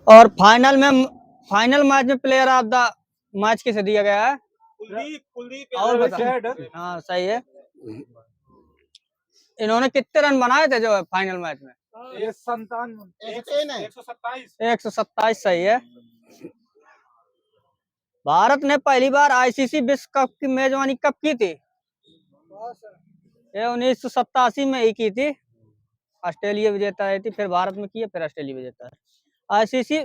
और final match में player of the match किसे दिया गया है? कुलदीप और बता। हाँ सही है। इन्होंने कितने रन बनाए थे जो फाइनल मैच में? 127 सही है। भारत ने पहली बार आईसीसी विश्व कप की मेजबानी कब की थी? ये 1987 में ही की थी। ऑस्ट्रेलिया विजेता रही थी, फिर भारत में की है, फिर ऑस्ट्रेलिया विजेता है। आईसीसी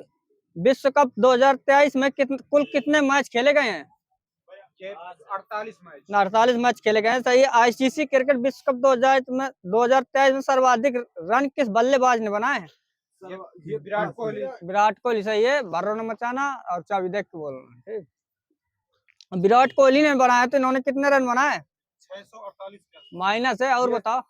विश्व कप 2023 में कुल कितने मैच खेले गए हैं? 48 मैच खेले गए हैं सही है। आईसीसी क्रिकेट विश्व कप 2023 में सर्वाधिक रन किस बल्लेबाज ने बनाए हैं? विराट कोहली सही है। भर्रों ने मचाना और चाबी देख के बोलना। ठीक, विराट कोहली ने बनाया तो इन्होंने कितने रन बनाए? 648 माइनस है। और बताओ।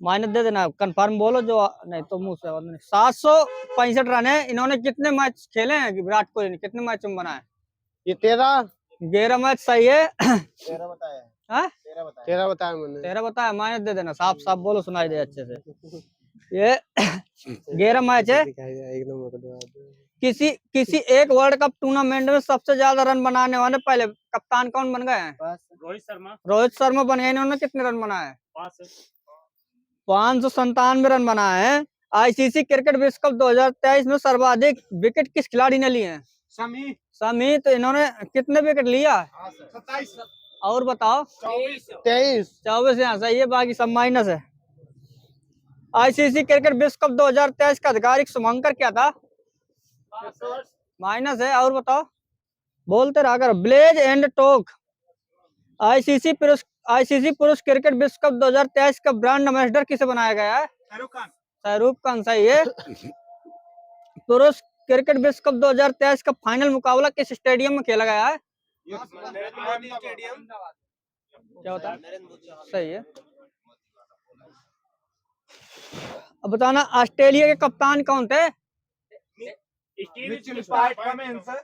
माइनस दे देना, कंफर्म बोलो जो नहीं तो मुंह से। 765 रन है। इन्होंने कितने मैच खेले हैं? विराट कोहली ने कितने मैच में बनाए? ये 13 मैच सही है। 13 बताया। हाँ 13 बताया मैंने। 13 बताया, माइनस दे देना। साफ साफ बोलो, सुनाई दे अच्छे से। ये 11 मैच है। किसी एक वर्ल्ड कप टूर्नामेंट में सबसे ज्यादा रन बनाने वाले पहले कप्तान कौन बन गए हैं? रोहित शर्मा बन गए। इन्होंने कितने रन बनाए? 597 रन बनाए हैं। आईसीसी क्रिकेट विश्व कप 2023 में सर्वाधिक विकेट किस खिलाड़ी ने लिए हैं? समी। तो इन्होंने कितने विकेट लिया? 27। और बताओ। 24 यहाँ सही है, बाकी सब माइनस है। आईसीसी क्रिकेट विश्व कप 2023 का आधिकारिक शुभंकर क्या था? माइनस है। और बताओ, बोलते रहा कर। ब्लेज एंड टोक आईसीसी पुरुष क्रिकेट विश्व कप 2023 का ब्रांड एम्बेसडर किसे बनाया गया है? शाहरुख खान सही है। पुरुष क्रिकेट विश्व कप 2023 का फाइनल मुकाबला किस स्टेडियम में खेला गया है? क्या होता है? सही है। अब बताना, ऑस्ट्रेलिया के कप्तान कौन थे?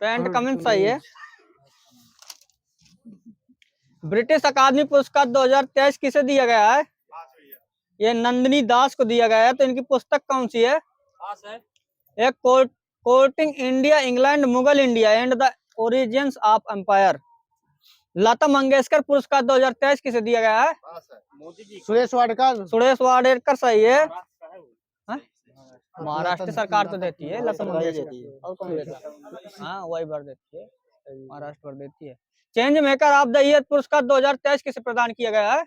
पैट कमिंस सही है। ब्रिटिश अकादमी पुरस्कार 2023 किसे दिया गया है? ये नंदिनी दास को दिया गया है। तो इनकी पुस्तक कौन सी है? एक courting India England Mughal India and the origins of empire. Lata Mangeshkar पुरस्कार 2023 किसे दिया गया है? सुरेश वाडकर सही है। महाराष्ट्र सरकार तो देती है, लता मंगेशकर और कौन देता है? हाँ वही भर देती है, महाराष्ट्र भर देती है। Change maker of the year पुरस्कार 2023 किसे प्रदान किया गया है?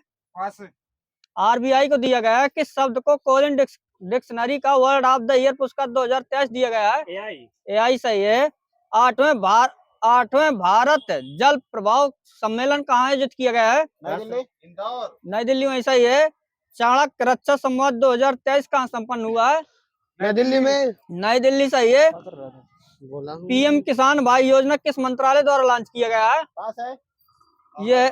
आरबीआई को दिया गया है। किस शब्द को कोलिन डिक्शनरी का वर्ड ऑफ द ईयर पुरस्कार 2023 दिया गया है? एआई सही है। आठवें भारत जल प्रभाव सम्मेलन कहाँ आयोजित किया गया है? नई दिल्ली में सही है। चाणक्य रक्षा संवाद 2023 कहाँ संपन्न हुआ है? नई दिल्ली में। नई दिल्ली सही है। पीएम किसान भाई योजना किस मंत्रालय द्वारा लॉन्च किया गया है? ये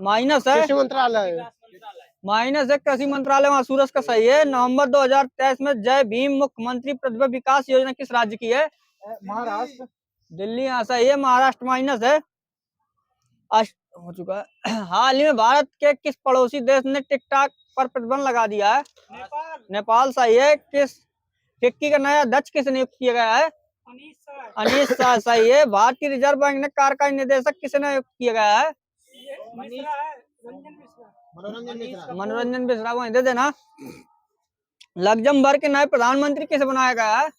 माइनस है। कृषि मंत्रालय माइनस है। कृषि मंत्रालय वहाँ सूरज का सही है। नवंबर 2023 में जय भीम मुख्यमंत्री प्रतिभा विकास योजना किस राज्य की है? महाराष्ट्र। दिल्ली यहाँ सही है। महाराष्ट्र माइनस है। हो चुका है। हाल ही में भारत के किस पड़ोसी देश ने टिकटॉक पर प्रतिबंध लगा दिया है? नेपाल सही है। किस फिक्की का नया अध्यक्ष किसे नियुक्त किया गया है? अनीश शाह सही है। भारतीय रिजर्व बैंक ने कार्यकारी निदेशक किसे नियुक्त किया गया है? मनोरंजन मिश्रा। वहीं दे देना। लग्जमबर्ग के नए प्रधानमंत्री किसे बनाया गया है?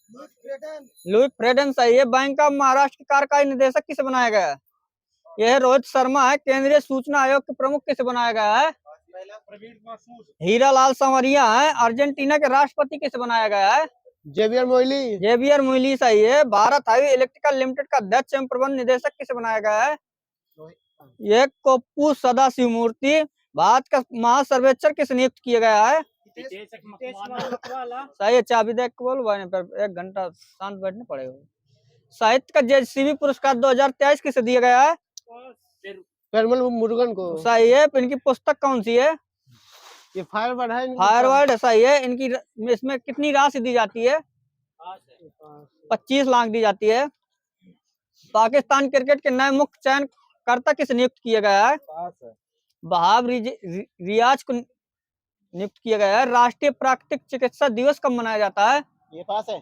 लुई फ्रेडन सही है। बैंक ऑफ महाराष्ट्र के कार्यकारी निदेशक किसे बनाया गया है? यह रोहित शर्मा है। केंद्रीय सूचना आयोग के प्रमुख किसे बनाया गया है? हीरा लाल संवरिया है। अर्जेंटीना के राष्ट्रपति किसे बनाया गया है? जेवियर मोइली सही है। भारत हैवी इलेक्ट्रिकल लिमिटेड का अध्यक्ष एवं प्रबंध निदेशक किसे बनाया गया है? ये कोप्पू सदाशिव मूर्ति। भारत का महासर्वेक्षक किसे नियुक्त किया गया है? सही है। चाबी देख के बोलो भाई, पर 1 घंटा शांत बैठना पड़ेगा। साहित्य का जेसीबी पुरस्कार 2023 किसे दिया गया है? मुरुगन को। सही है। इनकी पुस्तक कौन सी है? ये फायरवर्ड है। फायरवर्ड सही है। इनकी इसमें कितनी राशि दी जाती है? 25 लाख दी जाती है। पाकिस्तान क्रिकेट के नए मुख्य चयनकर्ता किसे नियुक्त किया गया है? वहाब रियाज को नियुक्त किया गया है। राष्ट्रीय प्राकृतिक चिकित्सा दिवस कब मनाया जाता है? ये पास है।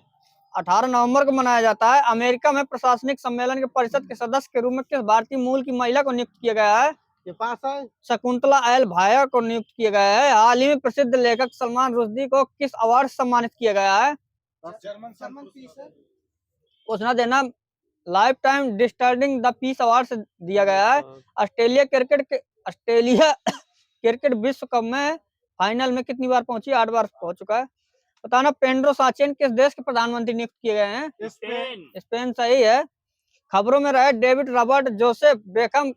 18 नवंबर को मनाया जाता है। अमेरिका में प्रशासनिक सम्मेलन के परिषद के सदस्य के रूप में किस भारतीय मूल की महिला को नियुक्त किया गया है? ये पास है। शकुंतला एल भाया को नियुक्त किया गया है। हाल ही में प्रसिद्ध लेखक सलमान रुश्दी को किस अवार्ड से सम्मानित किया गया है? पूछना देना। Life time disturbing the peace award से दिया गया है। ऑस्ट्रेलिया क्रिकेट विश्व कप में फाइनल में कितनी बार पहुंची? 8 बार पहुंच चुका है। बताना पेड्रो साचेन किस देश के प्रधानमंत्री नियुक्त किए गए हैं? स्पेन सही है। खबरों में रहे डेविड रॉबर्ट जोसेफ बेकहम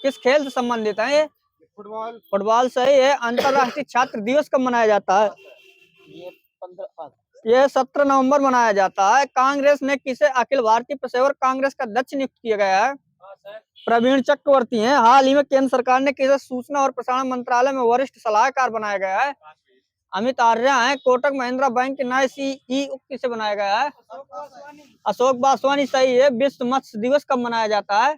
किस खेल से संबंधित है? फुटबॉल सही है। अंतरराष्ट्रीय छात्र दिवस कब मनाया जाता है? ये 17 नवंबर मनाया जाता है। कांग्रेस ने किसे अखिल भारतीय पेशेवर कांग्रेस का अध्यक्ष नियुक्त किया गया है? प्रवीण चक्रवर्ती हैं। हाल ही में केंद्र सरकार ने किसे सूचना और प्रसारण मंत्रालय में वरिष्ठ सलाहकार बनाया गया है? अमित आर्या हैं। कोटक महिंद्रा बैंक के नए सीईओ किसे बनाया गया है? अशोक वासवानी सही है। विश्व मत्स्य दिवस कब मनाया जाता है?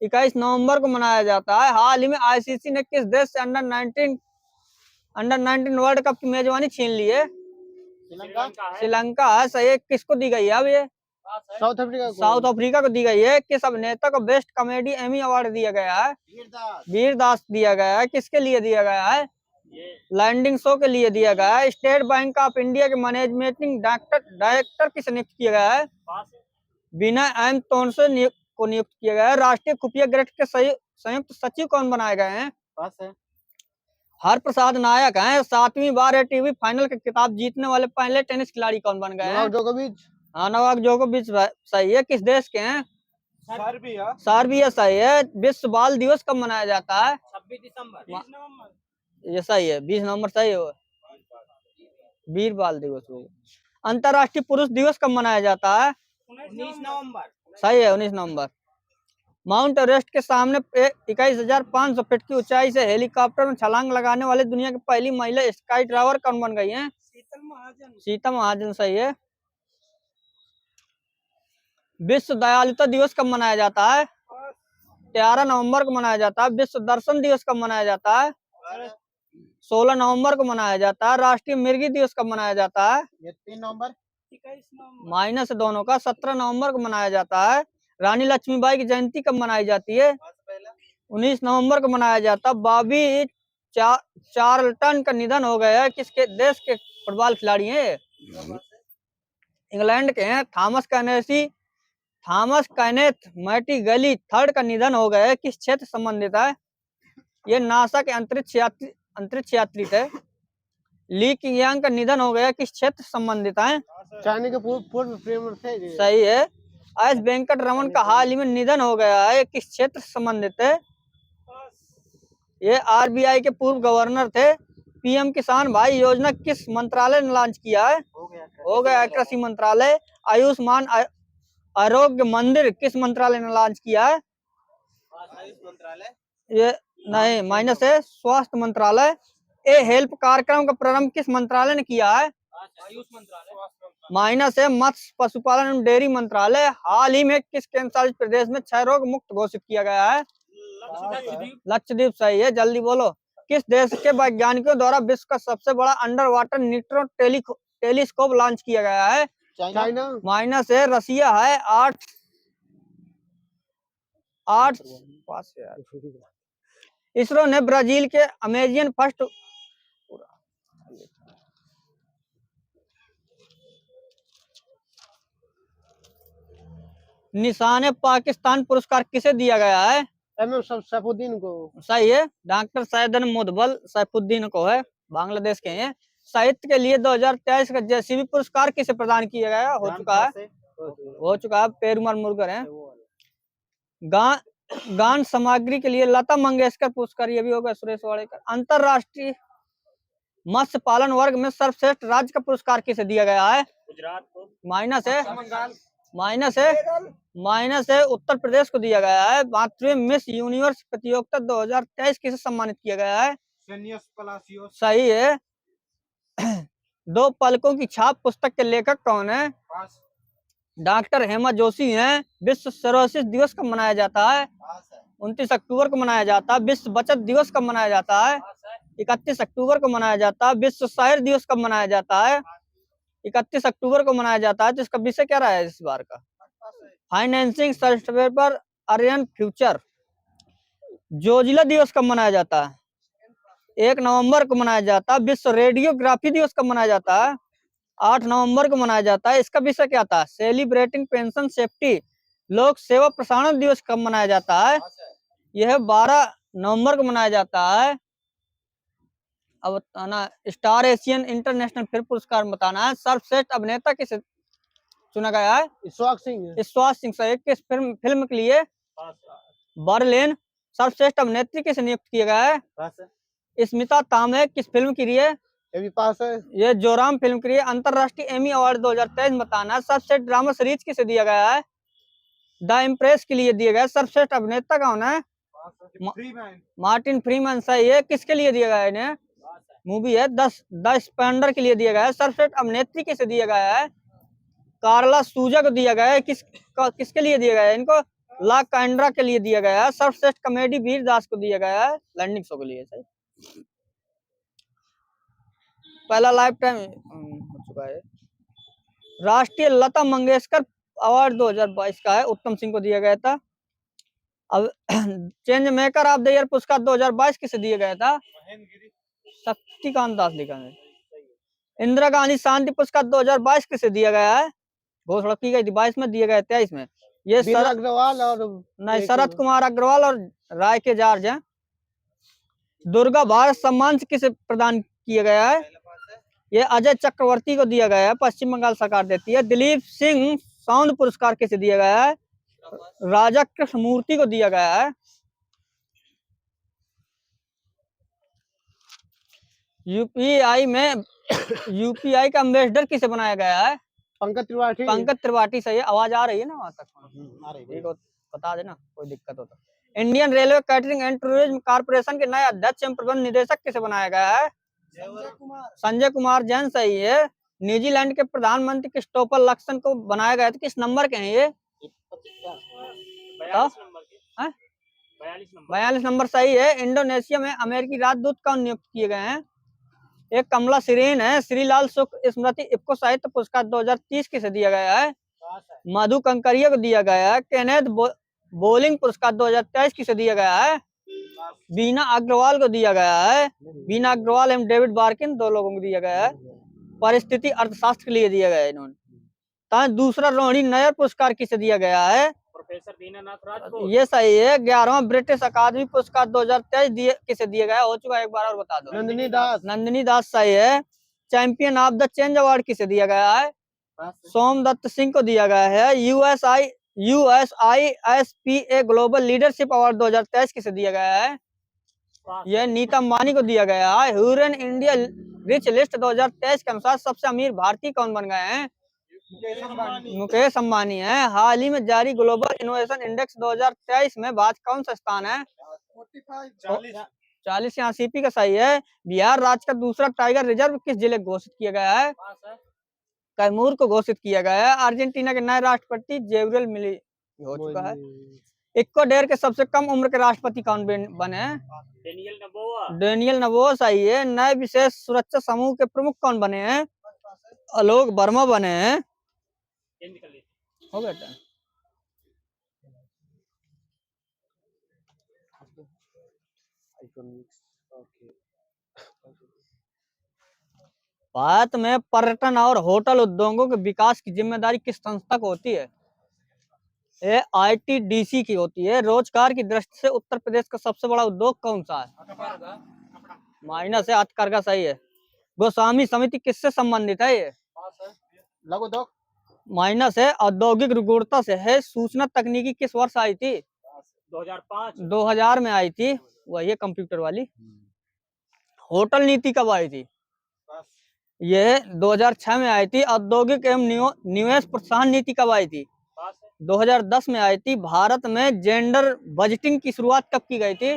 21 नवंबर को मनाया जाता है। हाल ही में आईसीसी ने किस देश से अंडर 19 वर्ल्ड कप की मेजबानी छीन ली है? श्रीलंका है सही है। किसको दी गई है अब ये? साउथ अफ्रीका को दी गई है। किस अभिनेता को बेस्ट कॉमेडी एमी अवार्ड दिया गया है? वीर दास दिया गया है। किसके लिए दिया गया है? लैंडिंग शो के लिए दिया गया है। स्टेट बैंक ऑफ इंडिया के मैनेजिंग डायरेक्टर किसे नियुक्त किया गया है? बिना एम तोनसे को नियुक्त किया गया है। राष्ट्रीय खुफिया गृह के संयुक्त सचिव कौन बनाए गए हैं? हर प्रसाद नायक हैं। 7वीं बार एटीपी फाइनल का खिताब जीतने वाले पहले टेनिस खिलाड़ी कौन बन गए हैं? नोवाक जोकोविच सही है। किस देश के हैं? सर्बिया सही है। विश्व बाल दिवस कब मनाया जाता है? 26 दिसंबर। ये सही है। 20 नवंबर सही है। वीर बाल दिवस हो। अंतरराष्ट्रीय पुरुष दिवस कब मनाया जाता है? 19 नवंबर सही है। 19 नवंबर। माउंट एवरेस्ट के सामने 21,500 फीट की ऊंचाई से हेलीकॉप्टर में छलांग लगाने वाले दुनिया की पहली महिला स्काई ड्राइवर कौन बन गई हैं? सीता महाजन सही है। विश्व दयालुता दिवस कब मनाया जाता है? 13 नवंबर को मनाया जाता है। विश्व दर्शन दिवस कब मनाया जाता है? 16 नवंबर को मनाया जाता है। राष्ट्रीय मिर्गी दिवस कब मनाया जाता है? 3 नवंबर। माइनस दोनों का 17 नवंबर को मनाया जाता है। रानी लक्ष्मीबाई की जयंती कब मनाई जाती है? 19 नवंबर को मनाया जाता है। बॉबी चार्ल्टन का निधन हो गया है। किसके देश के फुटबॉल खिलाड़ी हैं? इंग्लैंड के हैं। थॉमस कैनेथ मैटीगली थर्ड का निधन हो गया है। किस क्षेत्र संबंधित है? ये नासा के अंतरिक्ष यात्री थे। ली किंग का निधन हो गया। किस क्षेत्र संबंधित है? चाइना के पूर्व प्रेमर थे। सही है। एस वेंकट रमन का हाल ही में निधन हो गया है। किस क्षेत्र संबंधित है? ये आरबीआई के पूर्व गवर्नर थे। पीएम किसान भाई योजना किस मंत्रालय ने लॉन्च किया है? हो गया कृषि मंत्रालय। आयुष्मान आरोग्य मंदिर किस मंत्रालय ने लॉन्च किया है? ये नहीं माइनस है। स्वास्थ्य मंत्रालय। ए हेल्प कार्यक्रम का प्रारंभ किस मंत्रालय ने किया है? माइनस है। मत्स्य पशुपालन एवं डेयरी मंत्रालय। हाल ही में किस केंद्र शासित प्रदेश में क्षय रोग मुक्त घोषित किया गया है? लक्षद्वीप सही है। जल्दी बोलो। किस देश के वैज्ञानिकों द्वारा विश्व का सबसे बड़ा under water neutron telescope launch किया गया है? चाइना। माइनस है। रसिया है। 8 पास है। इसरो ने ब्राजील के अमेजियन फर्स्ट निशाने पाकिस्तान पुरस्कार किसे दिया गया है? सैफुद्दीन को। सही है। डॉक्टर सैयदन मुदबल सैफुद्दीन को है। बांग्लादेश के हैं। साहित्य के लिए 2023 का जेसीबी पुरस्कार किसे प्रदान किया गया? हो चुका है। पेरुमाल मुरुगन है। गान सामग्री के लिए लता मंगेशकर पुरस्कार ये भी होगा सुरेश वाडेकर। अंतरराष्ट्रीय मत्स्य पालन वर्ग में सर्वश्रेष्ठ राज्य का पुरस्कार किसे दिया गया है? गुजरात को। माइनस है। उत्तर प्रदेश को दिया गया है। 5वीं मिस यूनिवर्स प्रतियोगिता 2023 किसे सम्मानित किया गया है? सही है। 2 पलकों की छाप पुस्तक के लेखक कौन है? डॉक्टर हेमा जोशी हैं। विश्व सिरोसिस दिवस कब मनाया जाता है? 29 अक्टूबर को मनाया जाता है। विश्व बचत दिवस कब मनाया जाता है? 31 अक्टूबर को मनाया जाता है। विश्व शायर दिवस कब मनाया जाता है? 31 अक्टूबर को मनाया जाता है। तो इसका विषय क्या रहा है इस बार का? Financing sustainable urban future. Zoji La दिवस कब मनाया जाता है? 1 नवंबर को मनाया जाता है। विश्व रेडियोग्राफी दिवस कब मनाया जाता है? 8 नवंबर को मनाया जाता है। इसका विषय क्या था? Celebrating pension safety. लोक सेवा प्रसारण दिवस कब मनाया जाता है? यह 12 नवंबर को मनाया जाता है। अब बताना स्टार एशियन इंटरनेशनल फिल्म पुरस्कार बताना है। सर्वश्रेष्ठ अभिनेता किसे चुना गया है? ईश्वक सिंह। ईश्वक सिंह सही। किस फिल्म के लिए? बर्लिन। सर्वश्रेष्ठ अभिनेत्री किसे नियुक्त किया गया है? स्मिता तामे। किस फिल्म के लिए? ये भी पास है। ये जोराम फिल्म के लिए। अंतरराष्ट्रीय एमी अवार्ड 2023 बताना। सर्वश्रेष्ठ ड्रामा सीरीज किसे दिया गया है? द इम्प्रेस के लिए दिया गया है। सर्वश्रेष्ठ अभिनेता कौन है? मार्टिन फ्रीमैन सही है। किसके लिए दिया गया है इन्हें? मूवी है द स्पेंडर के लिए दिया गया है। सर्वश्रेष्ठ अभिनेत्री किसे दिया गया है? कार्ला सूजा को दिया गया है। किसके लिए दिया गया है इनको? ला कैंड्रा के लिए दिया गया है। सर्वश्रेष्ठ कॉमेडी वीर दास को दिया गया है। लैंडिंग शो के लिए सही। पहला लाइफ टाइम हो चुका है। राष्ट्रीय लता मंगेशकर अवार्ड 2022 का है। उत्तम सिंह को दिया गया था। अब change maker of the year पुरस्कार 2022 किसे दिया गया था? शक्तिकांत दास लिखा है। इंदिरा गांधी शांति पुरस्कार 2022 किसे दिया गया है? घोषणा की गई थी 22 में, दिया गया 23 में। ये शरद अग्रवाल और नहीं, शरद कुमार अग्रवाल और राय के जॉर्ज हैं। दुर्गा भारत सम्मान किसे प्रदान किया गया है? ये अजय चक्रवर्ती को दिया गया है। पश्चिम बंगाल सरकार देती है। दिलीप सिंह साउंड पुरस्कार किसे दिया गया है? राजा कृष्णमूर्ति को दिया गया है। यूपीआई में यूपीआई का एम्बेसडर किसे बनाया गया है? पंकज त्रिपाठी। पंकज त्रिपाठी सही है। आवाज आ रही है ना वहां तक? ठीक हो, बता देना कोई दिक्कत हो तो। Indian railway catering and tourism corporation के नए अध्यक्ष एवं प्रबंध निदेशक किसे बनाया गया है? संजय कुमार जैन सही है। न्यूजीलैंड के प्रधानमंत्री क्रिस्टोफर लक्सन को बनाया गया था। किस नंबर के हैं ये? 42 नंबर सही है। इंडोनेशिया में अमेरिकी राजदूत कौन नियुक्त किए गए हैं? एक कमला सिरीन है। श्रीलाल शुक्ल स्मृति इफ्को साहित्य पुरस्कार 2030 किसे दिया गया है? मधु कंकरिया को दिया गया है। केनेथ बोलिंग पुरस्कार 2023 किसे दिया गया है? बीना अग्रवाल को दिया गया है। बीना अग्रवाल एवं डेविड बार्किन 2 लोगों को दिया गया है। परिस्थिति अर्थशास्त्र के लिए दिया गया है इन्होंने। दूसरा रोहिणी नयर पुरस्कार किसे दिया गया है? प्रोफेसर दीनानाथ राज को। ये सही है। 11वां ब्रिटिश अकादमी पुरस्कार 2023 किसे दिया गया? हो चुका है, एक बार और बता दो। नंदिनी दास। नंदिनी दास सही है। Champion of the change award किसे दिया गया है? सोमदत्त सिंह को दिया गया है। USISPA ग्लोबल लीडरशिप अवार्ड 2023 किसे दिया गया है? यह नीता अंबानी को दिया गया है। ह्यूरन इंडिया रिच लिस्ट 2023 के अनुसार सबसे अमीर भारतीय कौन बन गए हैं? मुकेश अंबानी है। हाल ही में जारी ग्लोबल इनोवेशन इंडेक्स 2023 में भारत कौन सा स्थान है? 40 यहाँ सीपी का सही है। बिहार राज्य का दूसरा टाइगर रिजर्व किस जिले को घोषित किया गया है? कैमूर को घोषित किया गया है। अर्जेंटीना के नए राष्ट्रपति जेवरल मिली हो चुका है। इक्वाडोर के सबसे कम उम्र के राष्ट्रपति कौन बने? डेनियल नबोआ सही है। नए विशेष सुरक्षा समूह के प्रमुख कौन बने हैं? आलोक वर्मा बने हैं। हो बेटा भारत में पर्यटन और होटल उद्योगों के विकास की जिम्मेदारी किस संस्था को होती है? ये ITDC की होती है। रोजगार की दृष्टि से उत्तर प्रदेश का सबसे बड़ा उद्योग कौन सा है? माइनस है। हथकरघा सही है। गोस्वामी समिति किससे संबंधित है? ये लघु उद्योग माइनस है। औद्योगिक गुणवत्ता से है। सूचना तकनीकी किस वर्ष आई थी? 2005। 2000 में आई थी। वही है कंप्यूटर वाली। होटल नीति कब आई थी? यह 2006 में आई थी। औद्योगिक एवं निवेश प्रोत्साहन नीति कब आई थी? 2010 में आई थी। भारत में जेंडर बजटिंग की शुरुआत कब की गई थी?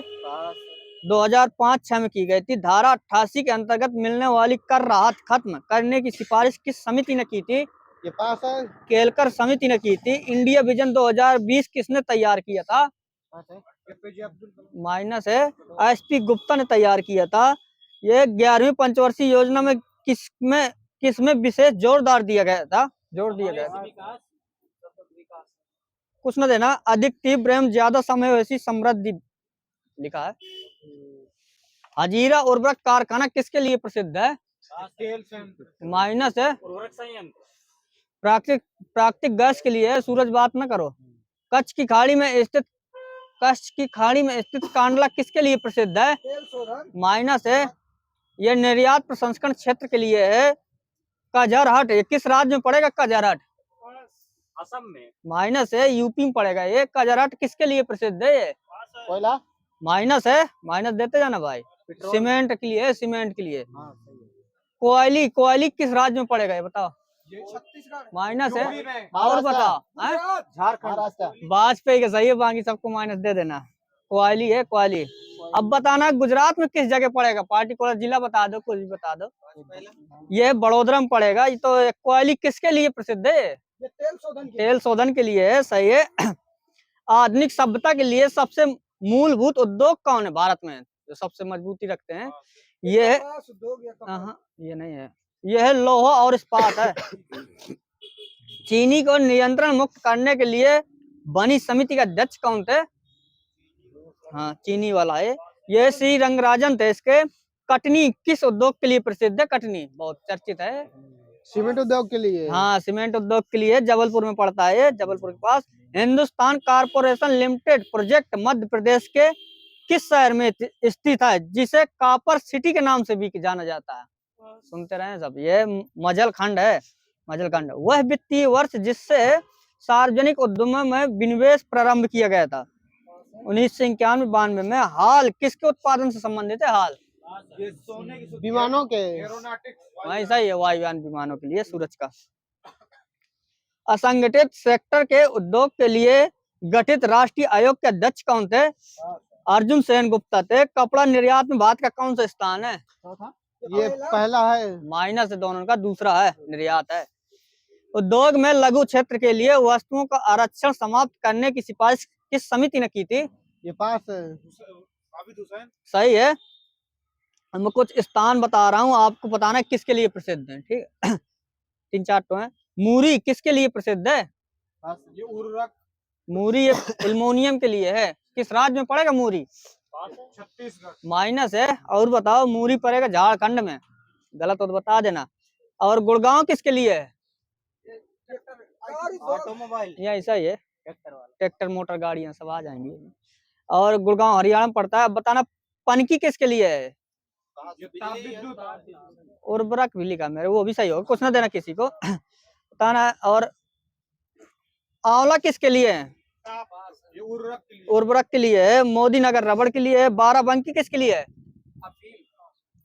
2005-06 में की गई थी। धारा 88 के अंतर्गत मिलने वाली कर राहत खत्म करने की सिफारिश किस समिति ने की थी? ये पास है। केलकर समिति ने की थी। इंडिया विजन 2020 किसने तैयार किया था? माइनस है। SP गुप्ता ने तैयार किया था। ये 11वीं पंचवर्षीय योजना में किसमें विशेष जोर दिया गया था? कुछ न देना। अधिक तीव्र एवं ज्यादा समावेशी समृद्धि लिखा है। हजीरा उर्वरक कारखाना किसके लिए प्रसिद्ध है? माइनस है। प्राकृतिक गैस के लिए है। सूरज बात न करो। कच्छ की खाड़ी में स्थित कांडला किसके लिए प्रसिद्ध है? माइनस है। यह निर्यात प्रसंस्करण क्षेत्र के लिए है। कजरहट ये किस राज्य में पड़ेगा? कजरहट असम में। माइनस है। यूपी में पड़ेगा ये। कजरहट किसके लिए प्रसिद्ध है? ये कोयला। माइनस है। माइनस देते जाना भाई। सीमेंट के लिए है। सीमेंट के लिए। कोयली किस राज्य में पड़ेगा ये बताओ? माइनस है। और बताओ? झारखंड। वाजपेयी का सही है, बाकी सबको माइनस दे देना। कोयली है। कोयली। अब बताना गुजरात में किस जगह पड़ेगा? पार्टिकुलर जिला बता दो, कुछ भी बता दो। ये बड़ोदरा में पड़ेगा। ये तो कोयली किसके लिए प्रसिद्ध है? तेल शोधन के लिए है। सही है। आधुनिक सभ्यता के लिए सबसे मूलभूत उद्योग कौन है भारत में, जो सबसे मजबूती रखते हैं? ये ये नहीं है। यह है लौह और इस्पात है। चीनी को नियंत्रण मुक्त करने के लिए बनी समिति का अध्यक्ष कौन थे? हाँ, चीनी वाला है। ये श्री रंगराजन थे। इसके कटनी किस उद्योग के लिए प्रसिद्ध है? कटनी बहुत चर्चित है। सीमेंट उद्योग के लिए। हाँ, सीमेंट उद्योग के लिए। जबलपुर में पड़ता है। जबलपुर के पास। Hindustan corporation limited project Madhya Pradesh के किस शहर में स्थित है, जिसे कॉपर सिटी के नाम से भी जाना जाता है? सुनते रहे सब। ये मजलखंड है। मजलखंड वह वित्तीय वर्ष जिससे सार्वजनिक उद्यमों में विनिवेश प्रारंभ किया गया था। 1991-92 में। हाल किसके उत्पादन से संबंधित है? हाल विमानों के। ऐसा ही है। वायुयान विमानों के लिए। सूरज का। असंगठित सेक्टर के उद्योग के लिए गठित राष्ट्रीय आयोग के अध्यक्ष कौन थे? अर्जुन सेन गुप्ता थे। कपड़ा निर्यात में भारत का कौन सा स्थान है? ये पहला है। माइनस है दोनों का। दूसरा है। निर्यात है। उद्योग में लघु क्षेत्र के लिए वस्तुओं का आरक्षण समाप्त करने की सिफारिश किस समिति ने की थी? ये पास है। सही है। मैं कुछ स्थान बता रहा हूँ, आपको बताना है किसके लिए प्रसिद्ध है। ठीक है। 3-4 तो है। मूरी किसके लिए प्रसिद्ध है? ये उर्वरक। मूरी ये एल्युमिनियम के लिए है। किस राज्य में पड़ेगा मूरी? छत्तीसगढ़। माइनस है। और बताओ? मूरी पड़ेगा झारखंड में। गलत हो तो बता देना। और गुड़गांव किसके लिए है? ऑटोमोबाइल। ये ऐसा ही है। ट्रैक्टर मोटर गाड़ियां सब आ जाएंगी। और गुड़गांव हरियाणा में पड़ता है। अब बताना पनकी किसके लिए है? उर्वरक भी लिखा मेरे, वो भी सही होगा। कुछ ना देना किसी को। बताना। और आंवला किसके लिए है? उर्वरक के लिए है। मोदी नगर रबड़ के लिए है। बाराबंकी किसके लिए है?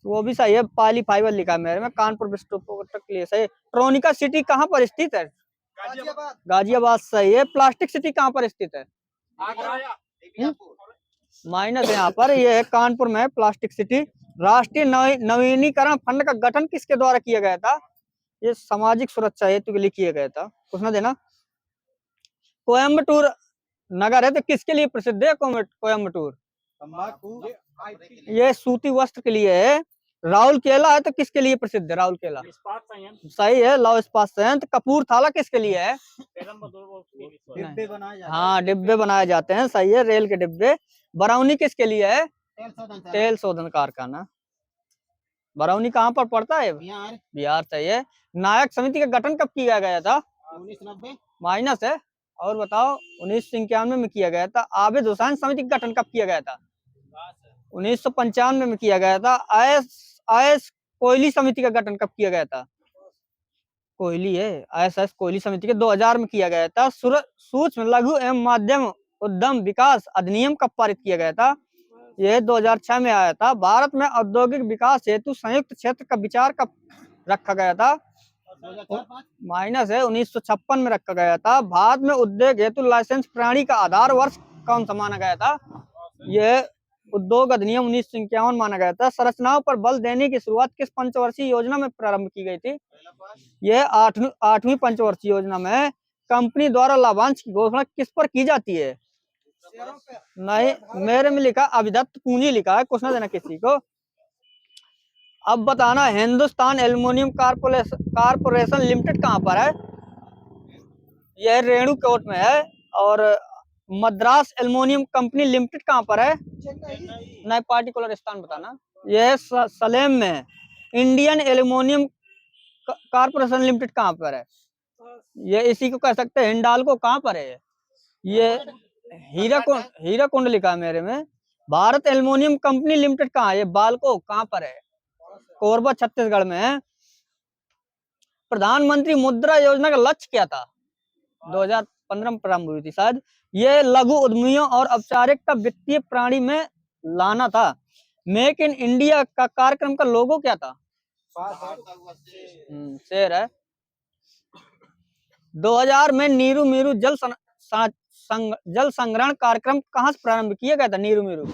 वो भी सही है। पाली फाइबर लिखा मेरे में। कानपुर विस्फोटक के लिए सही। ट्रोनिका सिटी कहाँ पर स्थित है? गाजियाबाद। सही है। प्लास्टिक सिटी कहाँ पर स्थित है? माइनस है यहाँ पर। ये है कानपुर में प्लास्टिक सिटी। राष्ट्रीय नवीनीकरण फंड का गठन किसके द्वारा किया गया था? ये सामाजिक सुरक्षा हेतु के लिए किया गया था। कुछ ना देना। कोयम्बटूर नगर है तो किसके लिए प्रसिद्ध है? कोयम्बटूर ये सूती वस्त्र के लिए है। राउरकेला है तो किसके लिए प्रसिद्ध है? राउरकेला सही है। लौह इस्पात संयंत्र। कपूरथला किसके लिए है? डिब्बे बनाए जाते हैं। हाँ, डिब्बे बनाए जाते हैं। सही है। रेल के डिब्बे। बरौनी किसके लिए है? तेल शोधन कारखाना। बरौनी कहाँ पर पड़ता है? बिहार। सही है। नायक समिति का गठन कब किया गया था? 1990। माइनस है। और बताओ? 1991 में किया गया था। आबिद हुसैन समिति का गठन कब किया गया था? 1995 में किया गया था। आईएस कोयली समिति का गठन कब किया गया था? कोयली है। आईएसएस कोयली समिति के 2000 में किया गया था। सूक्ष्म लघु एवं मध्यम उद्यम विकास अधिनियम कब पारित किया गया था? यह 2006 में आया था। भारत में औद्योगिक विकास हेतु संयुक्त क्षेत्र का विचार कब रखा गया था? माइनस है। 1956 में रखा गया था। भारत में उद्योग हेतु लाइसेंस प्रणाली का आधार वर्ष कौन सा माना गया था? यह उद्योग अधिनियम 1951 माना गया था। संरचनाओं पर बल देने की शुरुआत किस पंचवर्षीय योजना में प्रारंभ की गई थी? यह 8वीं पंचवर्षीय योजना में। कंपनी द्वारा लाभांश की घोषणा किस पर की जाती है? नहीं, मेरे में लिखा अभिदत्त पूंजी लिखा है। कुछ ना देना किसी को। अब बताना हिंदुस्तान एल्युमिनियम कारपोरेशन लिमिटेड कहाँ पर है? यह रेणुकूट में है। और मद्रास एल्युमिनियम कंपनी लिमिटेड कहाँ पर है? नहीं, पार्टिकुलर स्थान बताना। यह सलेम में है। इंडियन एल्युमिनियम कारपोरेशन लिमिटेड कहाँ पर है? ये इसी को कह सकते हैं। हिंडाल्को कहाँ पर है? ये हीराकुंड लिखा है मेरे में। भारत एल्युमिनियम कंपनी लिमिटेड कहाँ है? ये बालको कहाँ पर है? कोरबा छत्तीसगढ़ में है। प्रधानमंत्री मुद्रा योजना का लक्ष्य क्या था? 2015 में प्रारंभ हुई थी शायद। ये लघु उद्यमियों और औपचारिकता वित्तीय प्रणाली में लाना था। मेक इन इंडिया का कार्यक्रम का लोगो क्या था? शेर है। 2000 में नीरू मीरू जल संग्रहण कार्यक्रम कहाँ से प्रारंभ किया गया था? नीरू मीरू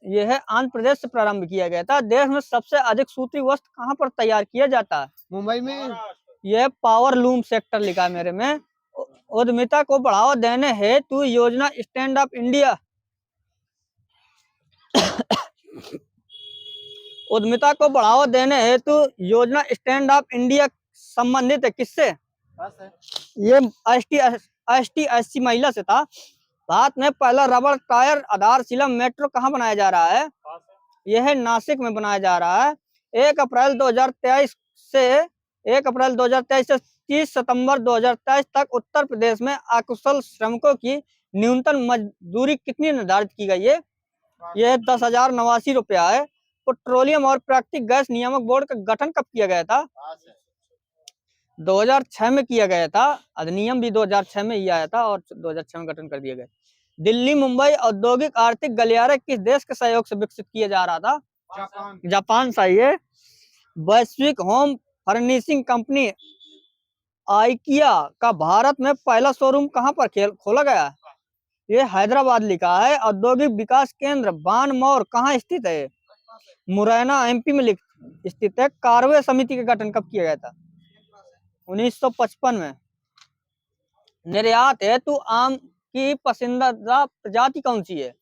ये है आंध्र प्रदेश से प्रारंभ किया गया था। देश में सबसे अधिक सूती वस्त्र कहाँ पर तैयार किया जाता है? मुंबई में। यह पावर लूम सेक्टर लिखा है मेरे में। उद्यमिता को बढ़ावा देने हेतु योजना स्टैंड अप इंडिया उद्यमिता को बढ़ावा देने हेतु योजना स्टैंड अप इंडिया संबंधित है किससे? ये ST महिला से था। भारत में पहला रबर टायर आधारशिला मेट्रो कहाँ बनाया जा रहा है? यह नासिक में बनाया जा रहा है। 1 अप्रैल 2023 से 30 सितंबर 2023 तक उत्तर प्रदेश में अकुशल श्रमिकों की न्यूनतम मजदूरी कितनी निर्धारित की गई है? यह 10,089 रुपया है। पेट्रोलियम और प्राकृतिक गैस नियामक बोर्ड का गठन कब किया गया था? 2006 में किया गया था। अधिनियम भी 2006 में ही आया था और 2006 में गठन कर दिया गया। दिल्ली मुंबई औद्योगिक आर्थिक गलियारा किस देश के सहयोग से विकसित किया जा रहा था? जापान। सही है। वैश्विक होम फर्निशिंग कंपनी आइकिया का भारत में पहला शोरूम कहाँ पर खोला गया? ये हैदराबाद लिखा है। औद्योगिक विकास केंद्र बानमौर कहाँ स्थित है? मुरैना MP में स्थित है। कार्रवाई समिति का गठन कब किया गया था? 1955 में। निर्यात हेतु आम की पसंदीदा प्रजाति कौन सी है?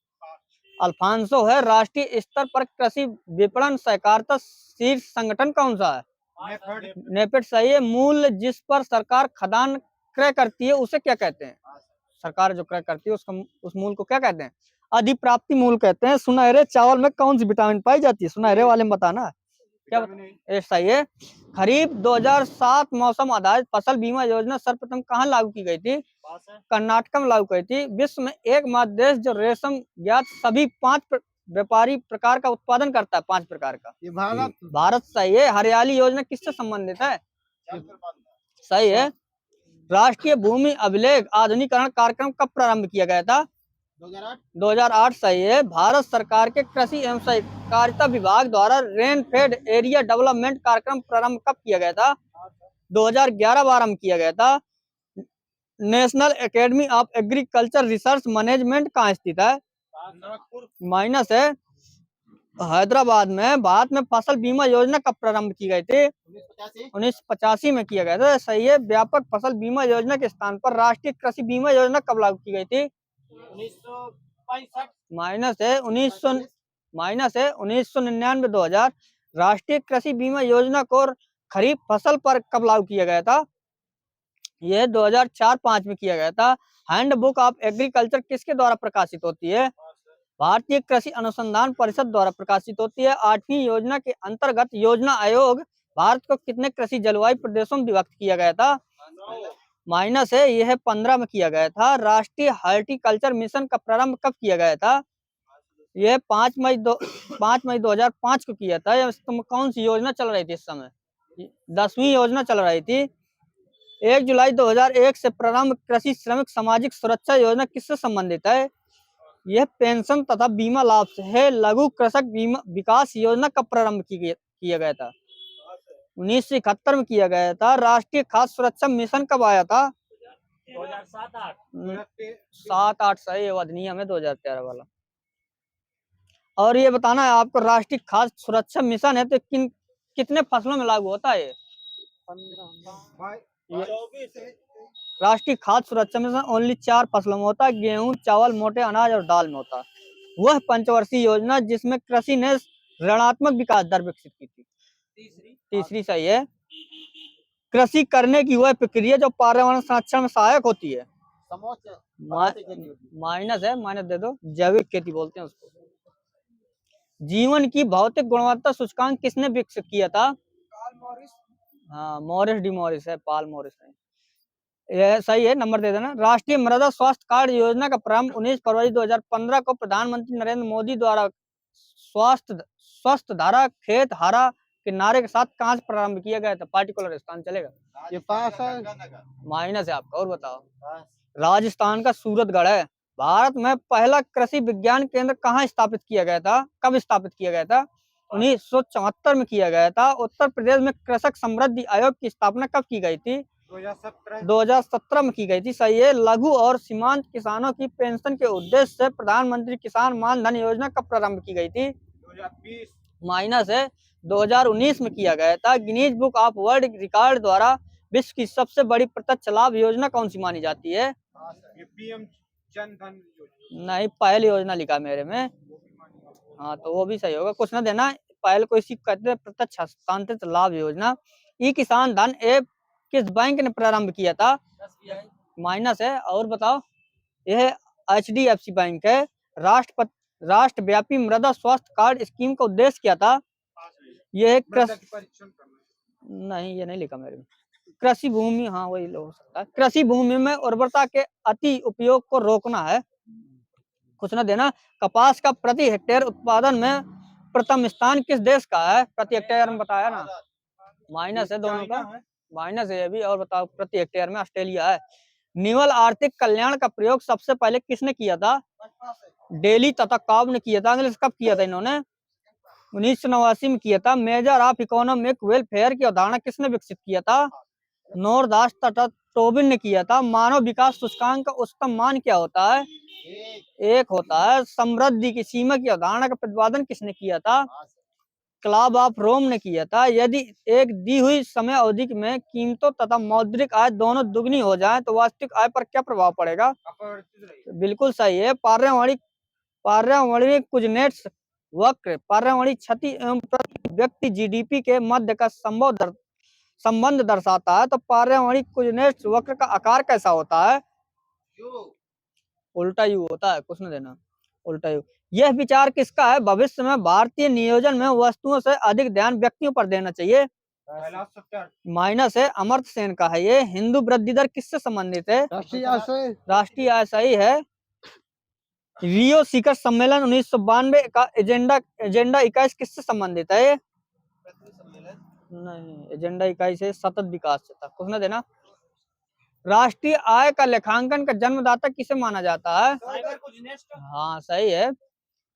अल्फांसो है। राष्ट्रीय स्तर पर कृषि विपणन सहकारिता शीर्ष संगठन कौन सा है? नेफेड। सही है। मूल्य जिस पर सरकार खदान क्रय करती है उसे क्या कहते हैं? सरकार जो क्रय करती है उस मूल्य को क्या कहते हैं? अधिप्राप्ति मूल्य कहते हैं। सुनहरे चावल में कौन सी विटामिन पाई जाती है? सुनहरे वाले में बताना क्या? सही है। खरीफ 2007 मौसम आधारित फसल बीमा योजना सर्वप्रथम कहाँ लागू की गई थी? कर्नाटक में लागू की थी। विश्व में एकमात्र देश जो रेशम ज्ञात सभी 5 व्यापारी प्रकार का उत्पादन करता है, 5 प्रकार का। ये भारत। भारत। सही है। हरियाली योजना किससे संबंधित है? सही है। राष्ट्रीय भूमि अभिलेख आधुनिकीकरण कार्यक्रम कब प्रारंभ किया गया था? 2008। सही है। भारत सरकार के कृषि एवं सहकारिता विभाग द्वारा रेन फेड एरिया डेवलपमेंट कार्यक्रम प्रारंभ कब किया गया था? 2011 में आरंभ किया गया था। National academy of agriculture research management कहाँ स्थित है? माइनस है। हैदराबाद में। भारत में फसल बीमा योजना कब प्रारंभ की गई थी? 1985 में किया गया था। सही है। व्यापक फसल बीमा योजना के स्थान पर राष्ट्रीय कृषि बीमा योजना कब लागू की गई थी? 1965। माइनस है। 1999-2000। राष्ट्रीय कृषि बीमा योजना को खरीफ फसल पर कब लागू किया गया था? यह 2004-05 में किया गया था। हैंडबुक ऑफ एग्रीकल्चर किसके द्वारा प्रकाशित होती है? भारतीय कृषि अनुसंधान परिषद द्वारा प्रकाशित होती है। 8वीं योजना के अंतर्गत योजना आयोग भारत को कितने कृषि जलवायु प्रदेशों में विभक्त किया गया था? माइनस है। यह 15 में किया गया था। राष्ट्रीय हॉर्टिकल्चर मिशन का प्रारंभ कब किया गया था? यह 5 मई 2005 को किया था। कौन सी योजना चल रही थी इस समय? 10वीं योजना चल रही थी। 1 जुलाई 2001 से प्रारंभ कृषि श्रमिक सामाजिक सुरक्षा योजना किससे संबंधित है? यह पेंशन तथा बीमा लाभ से है। लघु कृषक बीमा विकास योजना कब प्रारंभ किया गया था? 1971 में किया गया था। राष्ट्रीय खाद्य सुरक्षा मिशन कब आया था? 2007-08। सही है। अधिनियम है 2013 वाला। और ये बताना है आपको, राष्ट्रीय खाद्य सुरक्षा मिशन है तो कितने फसलों में लागू होता है? 15। राष्ट्रीय खाद्य सुरक्षा मिशन ओनली 4 फसलों में होता है। गेहूं, चावल, मोटे अनाज और दाल में होता है। वह पंचवर्षीय योजना जिसमें कृषि ने ऋणात्मक विकास दर विकसित की थी। तीसरी सही है। कृषि करने की वह प्रक्रिया जो पर्यावरण संरक्षण में सहायक होती है। माइनस है, माइनस दे दो। जैविक खेती बोलते हैं उसको। जीवन की भौतिक गुणवत्ता सूचकांक किसने विकसित किया था? हाँ, मॉरिस डी मॉरिस है, पाल मॉरिस है। यह सही है, नंबर दे देना। राष्ट्रीय मृदा स्वास्थ्य कार्ड योजना का प्रारंभ 19 फरवरी 2015 को प्रधानमंत्री नरेंद्र मोदी द्वारा स्वस्थ धारा खेत हरा के नारे के साथ कहाँ से प्रारंभ किया गया था? पार्टिकुलर स्थान चलेगा? ये पास है। माइनस है आपका। और बताओ। राजस्थान का सूरतगढ़ है। भारत में पहला कृषि विज्ञान केंद्र कहाँ स्थापित किया गया था? कब स्थापित किया गया था? 1974 में किया गया था। उत्तर प्रदेश में कृषक समृद्धि आयोग की स्थापना कब की गई थी? 2017 में की गई थी। सही है। लघु और सीमांत किसानों की पेंशन के उद्देश्य से प्रधानमंत्री किसान मान धन योजना कब प्रारंभ की गई थी? 2020। माइनस है, 2019 में किया गया था। Guinness book of world record द्वारा विश्व की सबसे बड़ी प्रत्यक्ष लाभ योजना कौन सी मानी जाती है? पीएम जन धन योजना। नहीं, पहल योजना लिखा मेरे में। हाँ, तो वो भी सही होगा। कुछ ना देना। पहल को इसी कहते हैं प्रत्यक्ष हस्तांतरित लाभ योजना। ई किसान धन ऐप किस बैंक ने प्रारंभ किया था? माइनस है। और बताओ। यह HDFC बैंक है। राष्ट्रव्यापी मृदा स्वास्थ्य कार्ड स्कीम का उद्देश्य क्या था? यह नहीं, ये नहीं लिखा मेरे में। कृषि भूमि, हाँ वही हो सकता है। कृषि भूमि में उर्वरता के अति उपयोग को रोकना है। कुछ ना देना। कपास का प्रति हेक्टेयर उत्पादन में प्रथम स्थान किस देश का है? प्रति हेक्टेयर में बताया ना। माइनस है दोनों का। माइनस है ये भी। और बताओ। प्रति हेक्टेयर में ऑस्ट्रेलिया है। निवल आर्थिक कल्याण का प्रयोग सबसे पहले किसने किया था? डेली तथा कॉब ने किया था। अंग्रेज कब किया था इन्होंने? 1989 में किया था। मेजर ऑफ इकोनॉमिक वेलफेयर की अवधारणा किसने विकसित किया था? नॉरदास तथा टोबिन ने किया था। मानव विकास सूचकांक का उच्चतम मान क्या होता है? 1 होता है। समृद्धि की सीमा की अवधारणा का प्रतिपादन किसने किया था? क्लब ऑफ रोम ने किया था। यदि एक दी हुई समय अवधि में कीमतों तथा मौद्रिक आय दोनों दुगनी हो जाए तो वास्तविक आय पर क्या प्रभाव पड़ेगा? बिल्कुल सही है। पर्यावरणीय कुजनेट्स वक्र पर्यावरणीय क्षति एवं प्रति व्यक्ति GDP के मध्य का संबंध दर्शाता है। तो पर्यावरणीय कुजनेट्स वक्र का आकार कैसा होता है? उल्टा यू होता है। कुछ न देना। उल्टा यू। यह विचार किसका है? भविष्य में भारतीय नियोजन में वस्तुओं से अधिक ध्यान व्यक्तियों पर देना चाहिए। माइनस है। अमर्त्य सेन का है ये। हिंदू वृद्धि दर किससे संबंधित है? राष्ट्रीय आय सही है। रियो शिखर सम्मेलन 1992 का एजेंडा 21 किससे संबंधित है? नहीं, एजेंडा 21 है सतत विकास से था। कुछ ना देना। राष्ट्रीय आय का लेखांकन का जन्मदाता किसे माना जाता है? हाँ सही है।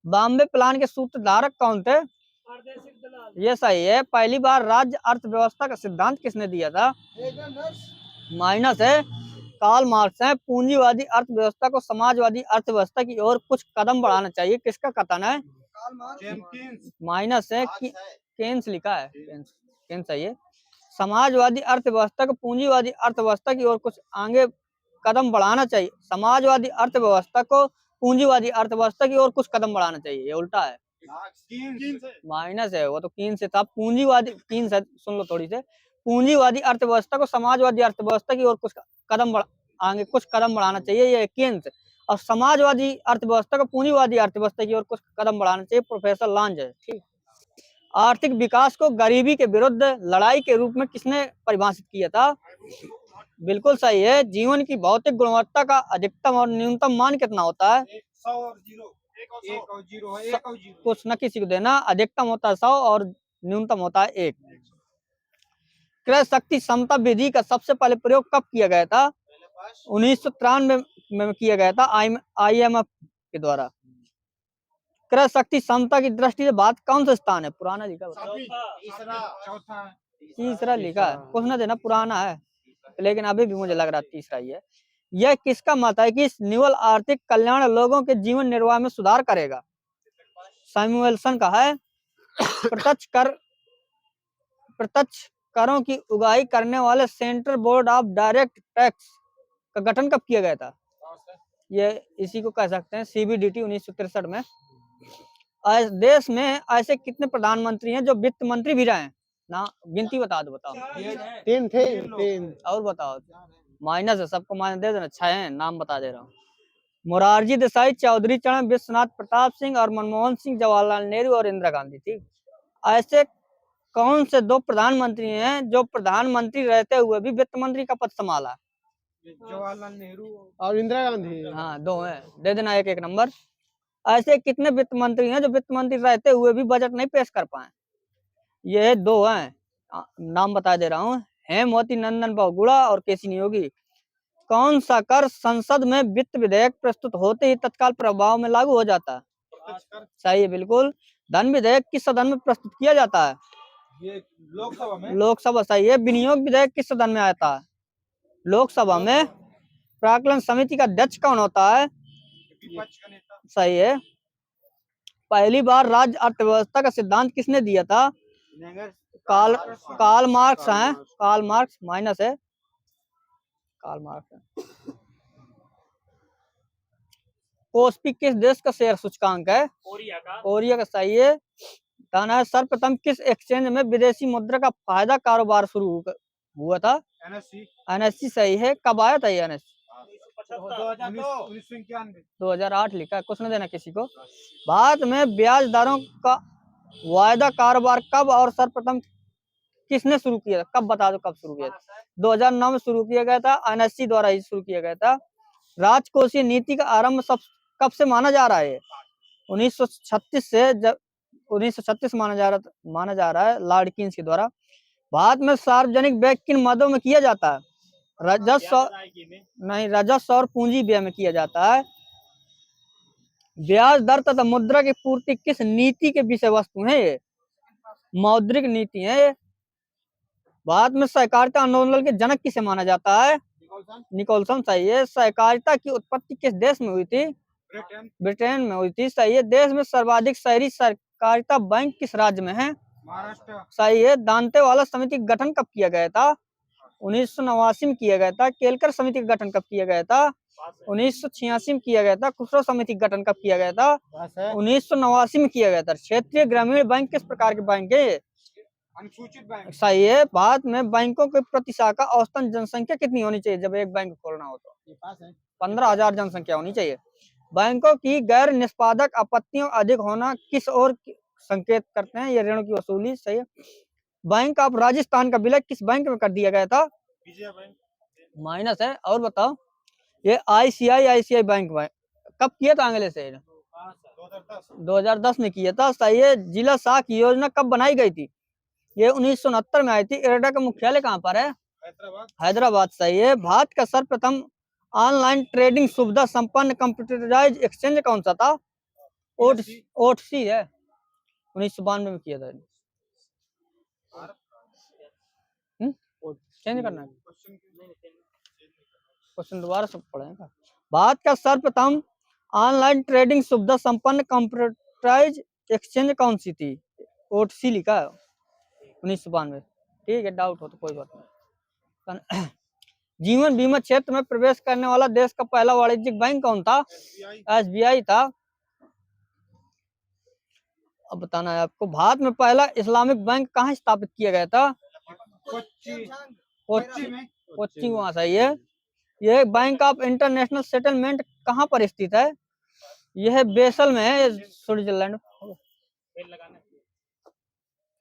बॉम्बे प्लान के सूत्रधारक कौन थे? ये सही है। पहली बार राज्य अर्थव्यवस्था का सिद्धांत किसने दिया था? माइनस है। कार्ल मार्क्स है। पूंजीवादी अर्थव्यवस्था को समाजवादी अर्थव्यवस्था की ओर कुछ कदम बढ़ाना चाहिए, किसका कथन है? माइनस है। केन्स लिखा है। केन्स सही है। समाजवादी अर्थव्यवस्था को पूंजीवादी अर्थव्यवस्था की ओर कुछ आगे कदम बढ़ाना चाहिए। समाजवादी अर्थव्यवस्था को पूंजीवादी अर्थव्यवस्था की ओर कुछ कदम बढ़ाना चाहिए, ये उल्टा है। माइनस है। वो तो कीन्स से था। पूंजीवादी कीन्स है। सुन लो थोड़ी से। पूंजीवादी अर्थव्यवस्था को समाजवादी अर्थव्यवस्था की ओर कुछ कदम बढ़ाना चाहिए, ये कीन्स। और समाजवादी अर्थव्यवस्था को पूंजीवादी अर्थव्यवस्था की ओर कुछ कदम बढ़ाना चाहिए, प्रोफेसर लांज है। ठीक। आर्थिक विकास को गरीबी के विरुद्ध लड़ाई के रूप में किसने परिभाषित किया था? बिल्कुल सही है। जीवन की भौतिक गुणवत्ता का अधिकतम और न्यूनतम मान कितना होता है? 100 और 0। 1 और 0। कुछ न किसी को देना। अधिकतम होता है 100 और न्यूनतम होता है 1। क्रय शक्ति समता विधि का सबसे पहले प्रयोग कब किया गया था? 1993 में किया गया था, IMF के द्वारा। क्रय शक्ति समता की दृष्टि से भारत कौन सा स्थान है? पुराना लिखा है। तीसरा लिखा है। कुछ ना देना। पुराना है, लेकिन अभी भी मुझे लग रहा है तीसरा ही है। यह किसका मत है कि निवल आर्थिक कल्याण लोगों के जीवन निर्वाह में सुधार करेगा? सैमुएल्सन का है। प्रत्यक्ष करों की उगाही करने वाले central board of direct tax का गठन कब किया गया था? ये इसी को कह सकते हैं CBDT 1963 में। देश में ऐसे कितने प्रधानमंत्री हैं जो वित्त मंत्री भी रहे हैं? ना गिनती बता दो, बताओ। 3 थे 3। और बताओ। माइनस है, सबको माइनस दे देना। 6 हैं, नाम बता दे रहा हूँ। मोरारजी देसाई, चौधरी चरण, विश्वनाथ प्रताप सिंह और मनमोहन सिंह, जवाहरलाल नेहरू और इंदिरा गांधी। ठीक, ऐसे कौन से 2 प्रधानमंत्री हैं जो प्रधानमंत्री रहते हुए भी वित्त मंत्री का पद संभाला? जवाहरलाल नेहरू और इंदिरा गांधी। हाँ, 2 हैं, दे देना एक एक नंबर। ऐसे कितने वित्त मंत्री हैं जो वित्त मंत्री रहते हुए भी बजट नहीं पेश कर पाए? ये 2 हैं, नाम बता दे रहा हूँ। हेमवती नंदन बहुगुणा और केसी नियोगी। कौन सा कर संसद में वित्त विधेयक प्रस्तुत होते ही तत्काल प्रभाव में लागू हो जाता है? सही है, बिल्कुल। धन विधेयक किस सदन में प्रस्तुत किया जाता है? ये लोकसभा में। लोकसभा। सही है। विनियोग विधेयक किस सदन में आता है? लोकसभा में। प्राक्कलन समिति का अध्यक्ष कौन होता है? विपक्ष का नेता। सही है। पहली बार राज्य अर्थव्यवस्था का सिद्धांत किसने दिया था? कार्ल मार्क्स है। कार्ल मार्क्स, माइनस है, कार्ल मार्क्स है। कोस्पी किस देश का शेयर सूचकांक है? कोरिया का। सही है। कहना है सर्वप्रथम किस एक्सचेंज में विदेशी मुद्रा का फायदा कारोबार शुरू हुआ था? एनएससी। सही है। कब आया था ये एनएससी? 2008 लिखा है, कुछ न देना किसी को। भारत में ब्याज दरों का वायदा कारोबार कब और सर्वप्रथम किसने शुरू किया था? कब बता दो, कब शुरू किया था? 2009 में शुरू किया गया था, एनएससी द्वारा ही शुरू किया गया था। राजकोषीय नीति का आरंभ कब से माना जा रहा है? 1936 से। जब 1936 माना जा रहा है लॉर्ड किन्स के द्वारा। भारत में सार्वजनिक व्यय किन मदों में किया जाता है? राजस्व नहीं, राजस्व और पूंजी व्यय में किया जाता है। ब्याज दर तथा मुद्रा की पूर्ति किस नीति के विषय वस्तु है? ये मौद्रिक नीति है। भारत में सहकारिता आंदोलन के जनक किसे माना जाता है? निकोलसन। सही है। सहकारिता की उत्पत्ति किस देश में हुई थी? ब्रिटेन में हुई थी। सही है। देश में सर्वाधिक शहरी सहकारिता बैंक किस राज्य में है? महाराष्ट्र। सही है। दांतेवाला समिति का गठन कब किया गया था? 1989 में किया गया था। केलकर समिति का गठन कब किया गया था? 1986 में किया गया था। खुसरो समिति का गठन कब किया गया था? 1989 में किया गया था। क्षेत्रीय ग्रामीण बैंक किस प्रकार के बैंक है? अनुसूचित बैंक। सही है। भारत में बैंकों की प्रति शाखा औसतन जनसंख्या कितनी होनी चाहिए जब एक बैंक खोलना हो तो? 15,000 जनसंख्या होनी चाहिए। बैंकों की गैर निष्पादक आपत्तियों अधिक होना किस ओर संकेत करते हैं? ये ऋण की वसूली। सही है। बैंक ऑफ राजस्थान का विलय किस बैंक में कर दिया गया था? विजया बैंक। माइनस है। और बताओ। ये आईसीआई बैंक कब किया था अंग्रेज से? 2010 में किया था। सही है। जिला साख योजना कब बनाई गई थी? ये 1969 में आई थी। इरडा का मुख्यालय कहाँ पर है? हैदराबाद। सही है। भारत का सर्वप्रथम ऑनलाइन ट्रेडिंग सुविधा संपन्न कंप्यूटराइज एक्सचेंज कौन सा था? ओटसी है। 1992 में किया था। चेंज करना है क्वेश्चन, दोबारा सब पढ़ेगा। भारत का सर्वप्रथम ऑनलाइन ट्रेडिंग सुविधा संपन्न कंप्यूटराइज एक्सचेंज कौन सी थी? ओटसी लिखा है, 1992। ठीक है, डाउट हो तो कोई बात नहीं। जीवन बीमा क्षेत्र में प्रवेश करने वाला देश का पहला वाणिज्यिक बैंक कौन था? एसबीआई था। अब बताना है आपको, भारत में पहला इस्लामिक बैंक कहाँ स्थापित किया गया था? कोच्चि वहां। सही है। यह बैंक ऑफ इंटरनेशनल सेटलमेंट कहाँ पर स्थित है? यह बेसल में है, स्विट्जरलैंड।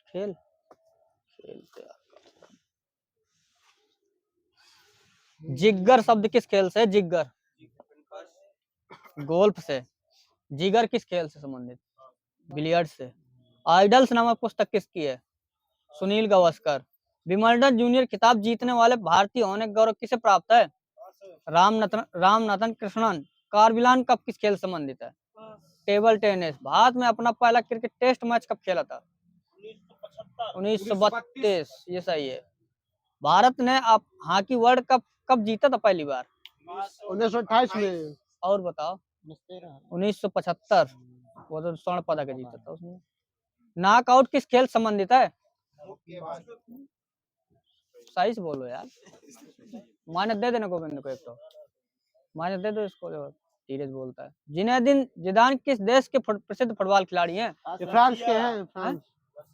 खेल जिगर शब्द किस खेल से? जिगर, गोल्फ से। जिगर किस खेल से संबंधित? बिलियर्ड से। आइडल्स नामक पुस्तक किसकी है? सुनील गावस्कर। विंबलडन जूनियर खिताब जीतने वाले भारतीय होने का गौरव किसे प्राप्त है? रामनाथन कृष्णन। कार्बिलान कप किस खेल संबंधित है? Table tennis. भारत में अपना पहला क्रिकेट टेस्ट मैच कब खेला था? 1932। ये सही है। भारत ने हॉकी वर्ल्ड कप कब जीता था पहली बार? 1928 में। और बताओ। 1975। वो तो स्वर्ण पदक जीता था उसमें। नॉकआउट किस खेल संबंधित है? सही से बोलो यार। माइनस दे देना गोविंद को, एक तो माइनस दे दो इसको। धीरज बोलता है। जिनेदिन जिदान किस देश के प्रसिद्ध फुटबॉल खिलाड़ी हैं? ये फ्रांस के हैं, फ्रांस।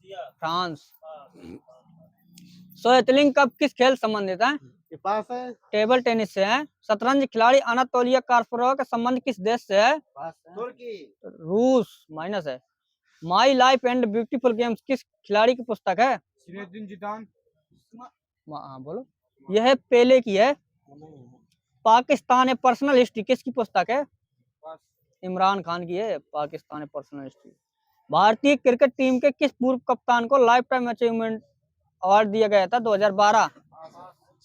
फ्रांस। सोएतलिंग कप किस खेल संबंधित है? ये पास है। टेबल टेनिस से है। शतरंज खिलाड़ी अनातोलिया कार्पोरोव का संबंध किस देश से है? तुर्की। रूस। माइनस है। My life and beautiful games किस खिलाड़ी की पुस्तक है? Zinedine Zidane. हाँ बोलो। यह पेले की है। पाकिस्तान है पर्सनल हिस्ट्री किसकी पुस्तक है? इमरान खान की है पाकिस्तान है पर्सनल हिस्ट्री। भारतीय क्रिकेट टीम के किस पूर्व कप्तान को लाइफ टाइम अचीवमेंट अवार्ड दिया गया था 2012?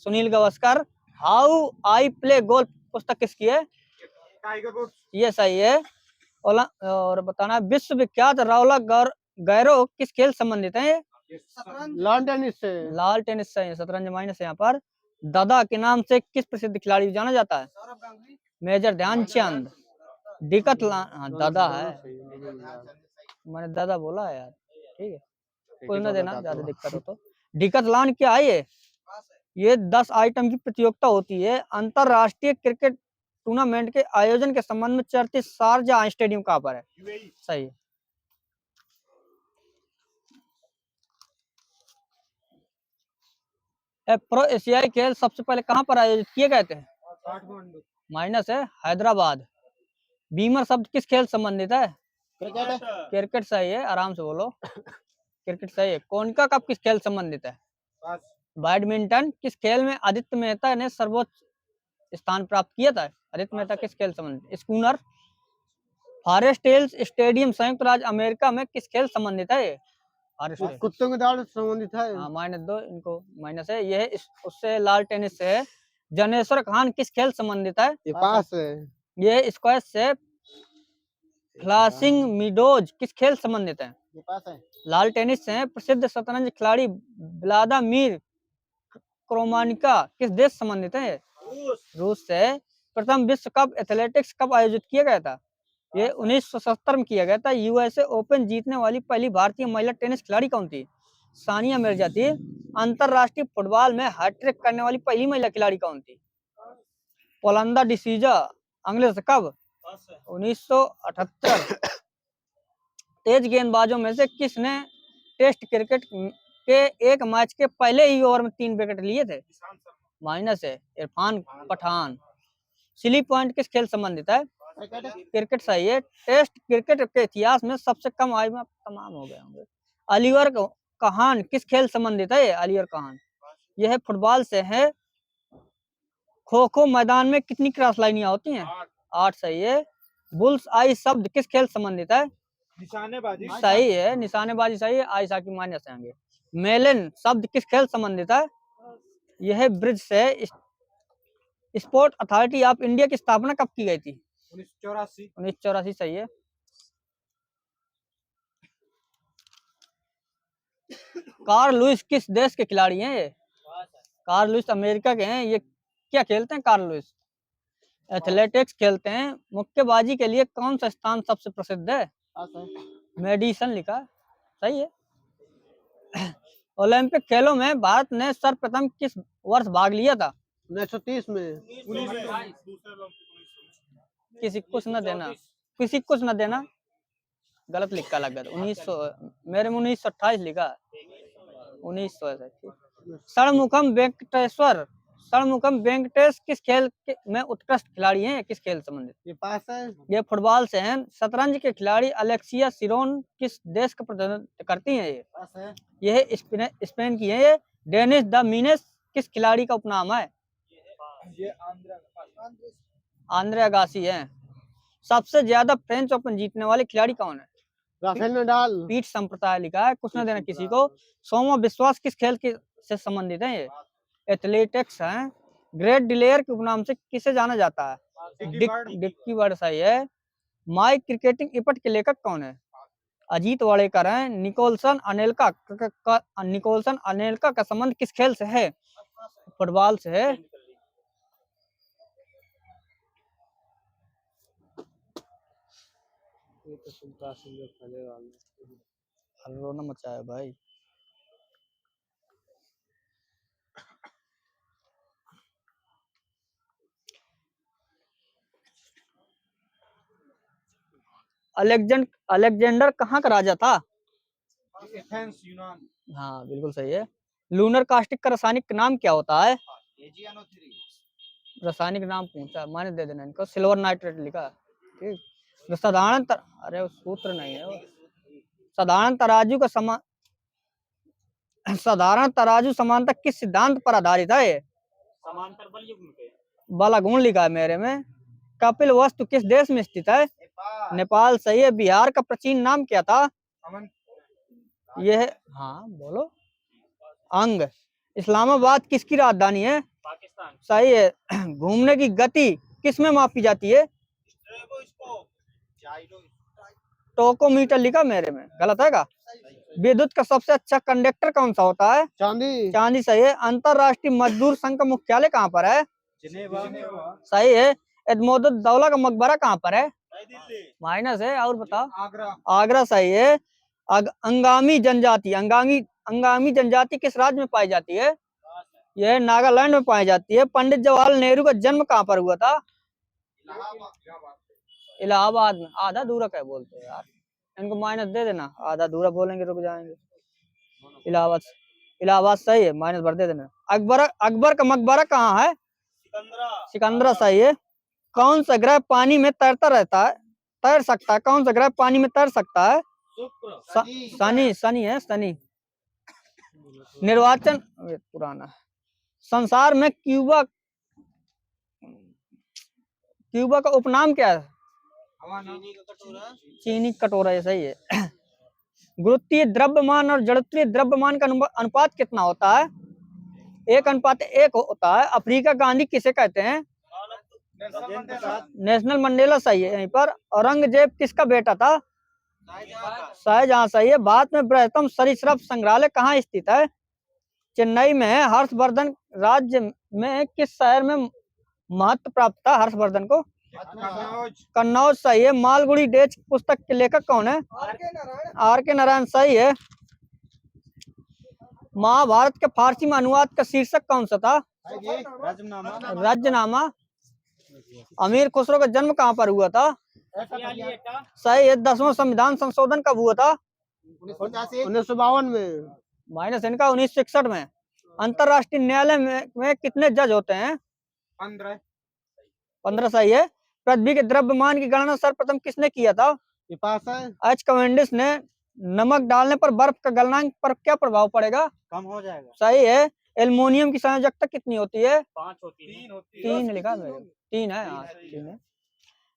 Sunil Gavaskar. How I play golf पुस्तक किसकी है? Tiger Woods. ये सही है। और बताना विश्व विख्यात रौलक गैरो किस खेल संबंधित है? लॉन टेनिस से। लाल टेनिस से। शतरंज माइनस है यहाँ पर। दादा के नाम से किस प्रसिद्ध खिलाड़ी जाना जाता है? मेजर ध्यानचंद। दिक्कत हाँ दादा है। मैंने दादा बोला है यार। ठीक है कुछ ना देना ज्यादा दिक्कत हो तो। डिकथलॉन क्या है ये 10 आइटम की प्रतियोगिता होती है। अंतरराष्ट्रीय क्रिकेट टूर्नामेंट के आयोजन के संबंध में चर्चित शारजाह स्टेडियम कहाँ पर है? सही है। प्रो एशियाई खेल सबसे पहले कहाँ पर आयोजित किए गए थे? माइनस है। हैदराबाद। बीमर शब्द किस खेल संबंधित है? क्रिकेट सही है। आराम से बोलो। क्रिकेट सही है। कोनिका कप किस खेल संबंधित है? बैडमिंटन। किस खेल में आदित्य मेहता ने सर्वोच्च स्थान प्राप्त किया था? आदित्य मेहता किस खेल संबंधित? स्कूनर। फॉरेस्ट हिल्स स्टेडियम संयुक्त राज्य अमेरिका में किस खेल संबंधित है? कुत्तों के दौड़ से संबंधित है। हाँ माइनस दो इनको माइनस है। यह उससे लाल टेनिस से है। जनेश्वर खान किस खेल संबंधित है? ये पास है। यह स्क्वैश से। फ्लासिंग मीडोज किस खेल संबंधित है? ये पास है। लाल टेनिस से। प्रसिद्ध शतरंज खिलाड़ी व्लादिमीर क्रोमानिका किस देश संबंधित है? रूस से। प्रथम विश्व कप एथलेटिक्स कब आयोजित किया गया था? ये 1970 में किया गया था। यूएसए ओपन जीतने वाली पहली भारतीय महिला टेनिस खिलाड़ी कौन थी? सानिया मिर्जा थी। अंतरराष्ट्रीय फुटबॉल में हैट्रिक करने वाली पहली महिला खिलाड़ी कौन थी? पोलंदा डिसीजा। अंग्रेज कब? 1978। तेज गेंदबाजों में से किसने टेस्ट क्रिकेट के एक मैच के पहले ही ओवर में 3 विकेट लिए थे? माइनस है। इरफान पठान। सिली पॉइंट किस खेल संबंधित है? क्रिकेट सही है। टेस्ट क्रिकेट के इतिहास में सबसे कम आयु में तमाम हो गए होंगे। अलीवर कहान किस खेल संबंधित है? अलीवर कहान यह फुटबॉल से है। खो खो मैदान में कितनी क्रॉस लाइनियां होती हैं? 8 सही है। बुल्स आई शब्द किस खेल संबंधित है? निशानेबाजी सही है। निशानेबाजी सही है। आयशा की माइनस आएंगे। मेलन शब्द किस खेल संबंधित है? यह ब्रिज से। स्पोर्ट अथॉरिटी ऑफ इंडिया की स्थापना कब की गई थी? 1984 सही है। कार्ल लुइस किस देश के खिलाड़ी हैं? ये कार्ल लुइस अमेरिका के हैं। ये क्या खेलते हैं कार्ल लुइस? एथलेटिक्स खेलते हैं। मुक्केबाजी के लिए कौन सा स्थान सबसे प्रसिद्ध है? मेडिसन लिखा। सही है। ओलंपिक खेलों में भारत ने सर्वप्रथम किस वर्ष भाग लिया था? 1930 में। किसी कुछ न देना। किसी कुछ न देना गलत लिखा लग गया। 1900 मेरे में 1928 लिखा। 1900 षणमुखम वेंकटेश किस खेल में उत्कृष्ट खिलाड़ी हैं? किस खेल संबंधित? ये पास है। ये फुटबॉल से हैं। शतरंज के खिलाड़ी अलेक्सिया सिरोन किस देश का प्रतिनिधित्व करती हैं? ये पास है। यह स्पेन की है। ये डेनिस द मीनेस किस खिलाड़ी का उपनाम है? ये आंद्रे अगासी है। सबसे ज्यादा फ्रेंच ओपन जीतने वाले खिलाड़ी कौन है? Rafael Nadal. पीठ संप्रदाय लिखा है। कुछ ना देना किसी को। सोमा विश्वास किस खेल के से संबंधित है? ये एथलेटिक्स है। ग्रेट डिलेयर के उपनाम से किसे जाना जाता है? डिक्की बर्ड सही है। माई क्रिकेटिंग इपट के लेखक कौन है? अजीत वाडेकर हैं। निकोलसन अनेलका का संबंध किस खेल से है? फुटबॉल से है। रोना मचाया भाई। अलेक्जेंडर कहाँ का राजा था? एथेंस, यूनान। हाँ बिल्कुल सही है। लूनर कास्टिक का रासायनिक नाम क्या होता है? रासायनिक नाम पूछा, माइनस दे देना इनको। सिल्वर नाइट्रेट लिखा है, ठीक। जो अरे वो सूत्र नहीं है वो। साधारण तराजू का साधारण तराजू समानता किस सिद्धांत पर आधारित है? समांतर बल युग्म पे। बाला गुण लिखा है मेरे में। कपिल वस्तु किस देश में स्थित है? नेपाल सही है। बिहार का प्राचीन नाम क्या था? यह हाँ बोलो। अंग। इस्लामाबाद किसकी राजधानी है? पाकिस्तान। सही है। घूमने की गति किस में मापी जाती है? टोकोमीटर लिखा मेरे में, गलत है का? विद्युत का सबसे अच्छा कंडक्टर कौन सा होता है? चांदी। चांदी सही है। अंतरराष्ट्रीय मजदूर संघ का मुख्यालय कहाँ पर है? जिनेवा। सही है। एडमोदुद्दौला का मकबरा कहाँ पर है? माइनस है। और बताओ। आगरा। आगरा सही है। अंगामी जनजाति किस राज्य में पाई जाती है? यह नागालैंड में पाई जाती है। पंडित जवाहरलाल नेहरू का जन्म कहाँ पर हुआ था? इलाहाबाद में। आधा अधूरा क्या बोलते हैं यार, इनको माइनस दे देना। आधा अधूरा बोलेंगे रुक जाएंगे। इलाहाबाद सही है, माइनस भर दे देना। अकबर का मकबरा कहाँ है? सिकंदरा सही है। कौन सा ग्रह पानी में तैर सकता है? कौन सा ग्रह पानी में तैर सकता है? शनि है, शनि। निर्वाचन पुराना है। संसार में क्यूबा का उपनाम क्या है? चीनी कटोरा है, सही है। गुरुत्वीय द्रव्यमान और जड़त्वीय द्रव्यमान का अनुपात कितना होता है? 1:1 होता है। अफ्रीका गांधी किसे कहते हैं? नेशनल मंडेला सही है यहीं पर। औरंगजेब किसका बेटा था? शाहजहां सही है। भारत में बृहत्तम सरीसृप संग्रहालय कहाँ स्थित है? चेन्नई में है। हर्षवर्धन राज्य में किस शहर में महत्व प्राप्त था हर्षवर्धन को? कन्नौज सही है। मालगुडी डेज पुस्तक के लेखक कौन है? आर के नारायण सही है। महाभारत के फारसी में अनुवाद का शीर्षक कौन सा था? राजनामा। अमीर खुसरो का जन्म कहाँ पर हुआ था? सही है। 10वां संविधान संशोधन कब हुआ था? 1952 में। माइनस इनका 1961 में। अंतरराष्ट्रीय न्यायालय में कितने जज होते हैं? 15 सही है। पृथ्वी के द्रव्यमान की गणना सर्वप्रथम किसने किया था? एच कमेंडिस ने। नमक डालने पर बर्फ का गलनांक पर क्या प्रभाव पड़ेगा? कम हो जाएगा। सही है। एल्युमिनियम की संयोजकता कितनी होती है? 5 होती है। 3 लिखा मेरे। 3 है, हाँ 3 है।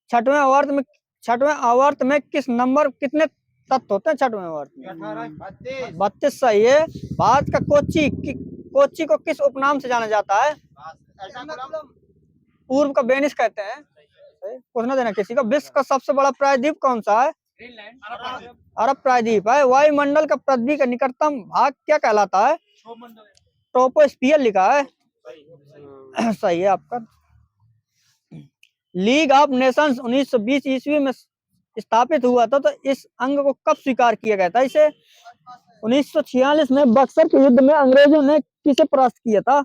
छठवें आवर्त में कितने तत्व होते हैं छठवें आवर्त में? 32 सही है। भारत का कोच्चि को किस उपनाम से जाना जाता है? पूर्व का वेनिस कहते हैं। पूछना देना किसी का। विश्व का सबसे बड़ा प्रायद्वीप कौन सा है? अरब प्रायद्वीप है। वायुमंडल का पृथ्वी का निकटतम भाग क्या कहलाता है? ट्रोपोस्फियर लिखा है। सही है आपका। लीग ऑफ नेशंस 1920 ईस्वी में स्थापित हुआ था, तो इस अंग को कब स्वीकार किया गया था? इसे 1946 में बक्सर के युद्ध में अंग्रेजों ने किसे परास्त किया था?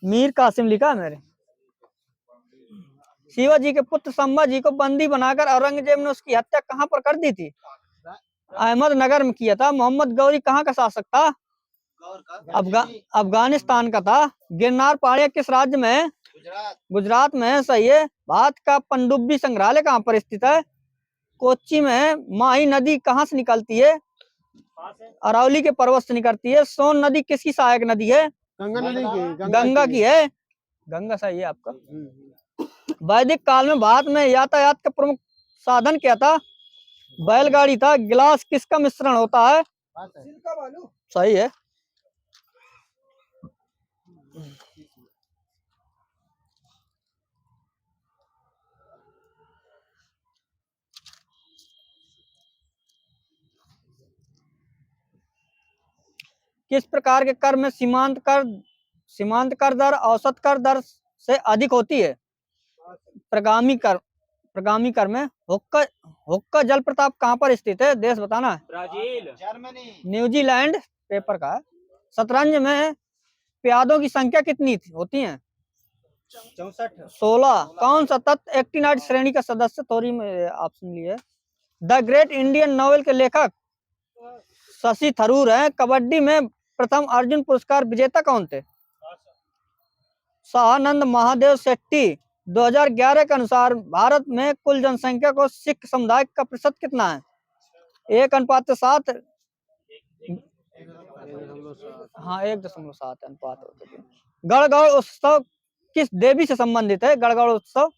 मीर कासिम लिखा है मेरे। शिवाजी के पुत्र संभाजी को बंदी बनाकर औरंगजेब ने उसकी हत्या कहाँ पर कर दी थी? अहमदनगर में किया था। मोहम्मद गौरी कहाँ का शासक था? अफगानिस्तान का था। गिरनार पहाड़ियां किस राज्य में है? गुजरात में है, सही है। भारत का पनडुब्बी संग्रहालय कहाँ पर स्थित है? कोच्चि में है। माही नदी कहाँ से निकलती है? अरावली के पर्वत से निकलती है। सोन नदी किसकी सहायक नदी है? गंगा की है। गंगा सही है आपका। वैदिक काल में भारत में यातायात का प्रमुख साधन क्या था? बैलगाड़ी था। गिलास किसका मिश्रण होता है? सही है। किस प्रकार के कर में सीमांत कर दर औसत कर दर से अधिक होती है? प्रगामी कर में। हुक्का जलप्रपात कहाँ पर स्थित है? देश बताना है। ब्राजील। जर्मनी। न्यूजीलैंड पेपर का है। शतरंज में प्यादों की संख्या कितनी होती है? 64 16। कौन सा तत्व एक्टिनाइड श्रेणी का सदस्य? थोड़ी में ऑप्शन लिए। द ग्रेट इंडियन नॉवेल के लेखक शशि थरूर हैं। कबड्डी में प्रथम अर्जुन पुरस्कार विजेता कौन थे? सहानंद महादेव शेट्टी। 2011 के अनुसार भारत में कुल जनसंख्या को सिख समुदाय का प्रतिशत कितना है? 1:7। हाँ 1.7 अनुपात होता है। गणगौर उत्सव किस देवी से संबंधित है? गणगौर उत्सव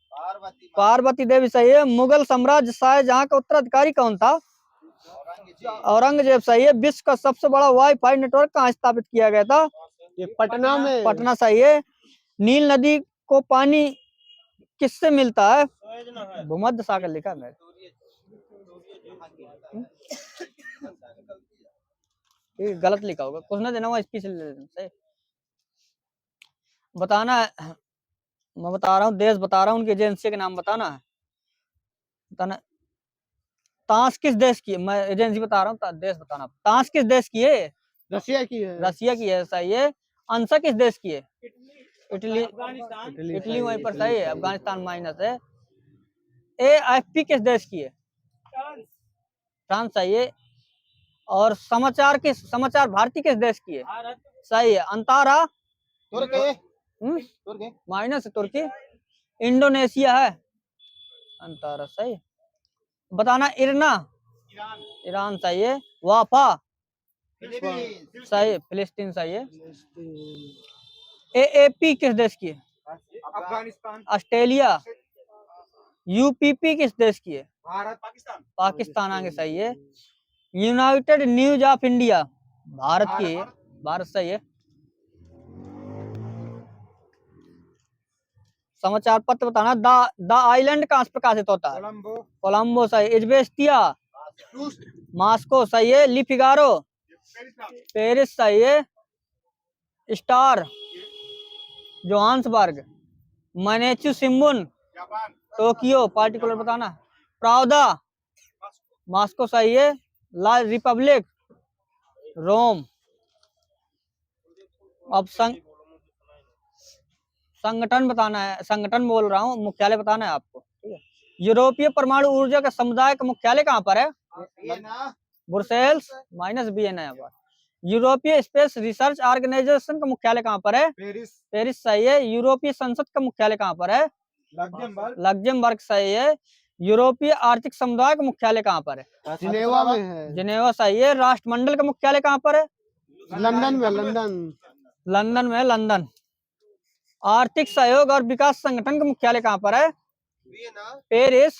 पार्वती देवी सही है। मुगल साम्राज्य शाहजहां का उत्तराधिकारी कौन था? औरंगजेब सही है। विश्व का सबसे बड़ा वाईफाई नेटवर्क कहाँ स्थापित किया गया था? ये पटना में। पटना सही है। नील नदी को पानी किससे मिलता है? भूमध्य सागर लिखा है मेरे। ये गलत लिखा होगा, कुछ ना देना हुआ सही बताना है। मैं बता रहा हूँ, देश बता रहा हूँ, उनकी एजेंसी के नाम बताना है। बताना ताश किस देश की है? मैं एजेंसी बता रहा हूँ, देश बताना। ताश किस देश की है? रसिया की है। रसिया की है सही है। अंसा किस देश की है? इटली। अफगानिस्तान इटली वहीं पर सही है। अफगानिस्तान माइनस है। AFP किस देश की है? फ्रांस सही है। और समाचार भारती किस देश की है? सही है। अंतारा माइनस है। तुर्की। इंडोनेशिया है। अंतारा सही। बताना इरना। ईरान सही है। वाफा सही, फिलिस्तीन सही है। AAP किस देश की है? अफगानिस्तान ऑस्ट्रेलिया। UPP किस देश की है? भारत पाकिस्तान पाकिस्तान आगे सही है। United news of India Bharat की है। भारत सही है। समाचार पत्र बताना। द आइलैंड कहाँ से प्रकाशित होता है? कोलंबो सही। इज्बेस्तिया मॉस्को सही है। ली फिगारो पेरिस सही है। Star Johannesburg. Mainichi Shimbun Tokyo particular बताना। प्राउदा मॉस्को सही है। La Repubblica Rome. अब संगठन बताना है। संगठन बोल रहा हूँ, मुख्यालय बताना है आपको, ठीक है। यूरोपीय परमाणु ऊर्जा का समुदाय का मुख्यालय कहाँ पर है? ब्रुसेल्स माइनस बीएन है। यूरोपीय स्पेस रिसर्च ऑर्गेनाइजेशन का मुख्यालय कहाँ पर है? पेरिस सही है। यूरोपीय संसद का मुख्यालय कहाँ पर है? लग्जमबर्ग सही है। यूरोपीय आर्थिक समुदाय का मुख्यालय कहाँ पर है? जिनेवा में है। जिनेवा सही है। राष्ट्रमंडल का मुख्यालय कहाँ पर है? लंदन में। लंदन में लंदन। आर्थिक सहयोग और विकास संगठन का मुख्यालय कहाँ पर है? पेरिस।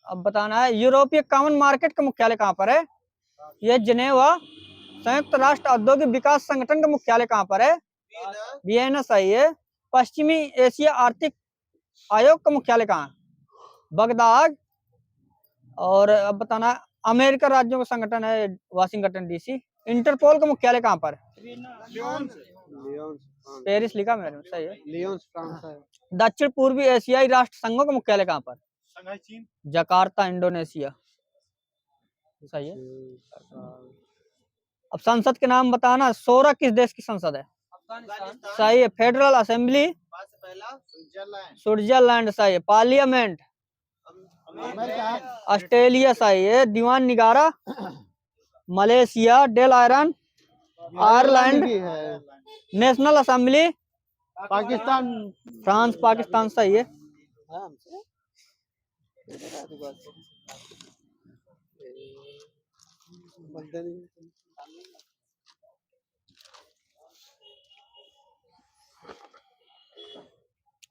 अब बताना है। यूरोपीय कॉमन मार्केट का मुख्यालय कहाँ पर है? यह जिनेवा। संयुक्त राष्ट्र औद्योगिक विकास संगठन का मुख्यालय कहाँ पर है? वियना सही है। पश्चिमी एशिया आर्थिक आयोग का मुख्यालय कहाँ है? बगदाद। और अब बताना अमेरिका राज्यों का संगठन है वाशिंगटन DC। इंटरपोल का मुख्यालय कहाँ पर है? पेरिस लिखा मैंने सही है। लियोन्स फ्रांस है। दक्षिण पूर्वी एशियाई राष्ट्र संघों का मुख्यालय कहाँ पर? जकार्ता इंडोनेशिया सही है। अब संसद के नाम बताना। सोरा किस देश की संसद है? सही है। फेडरल असेंबली स्विट्जरलैंड सही है। पार्लियामेंट ऑस्ट्रेलिया सही है। Dewan Negara Malaysia. Dail Eireann Ireland. National Assembly Pakistan. France Pakistan सही है।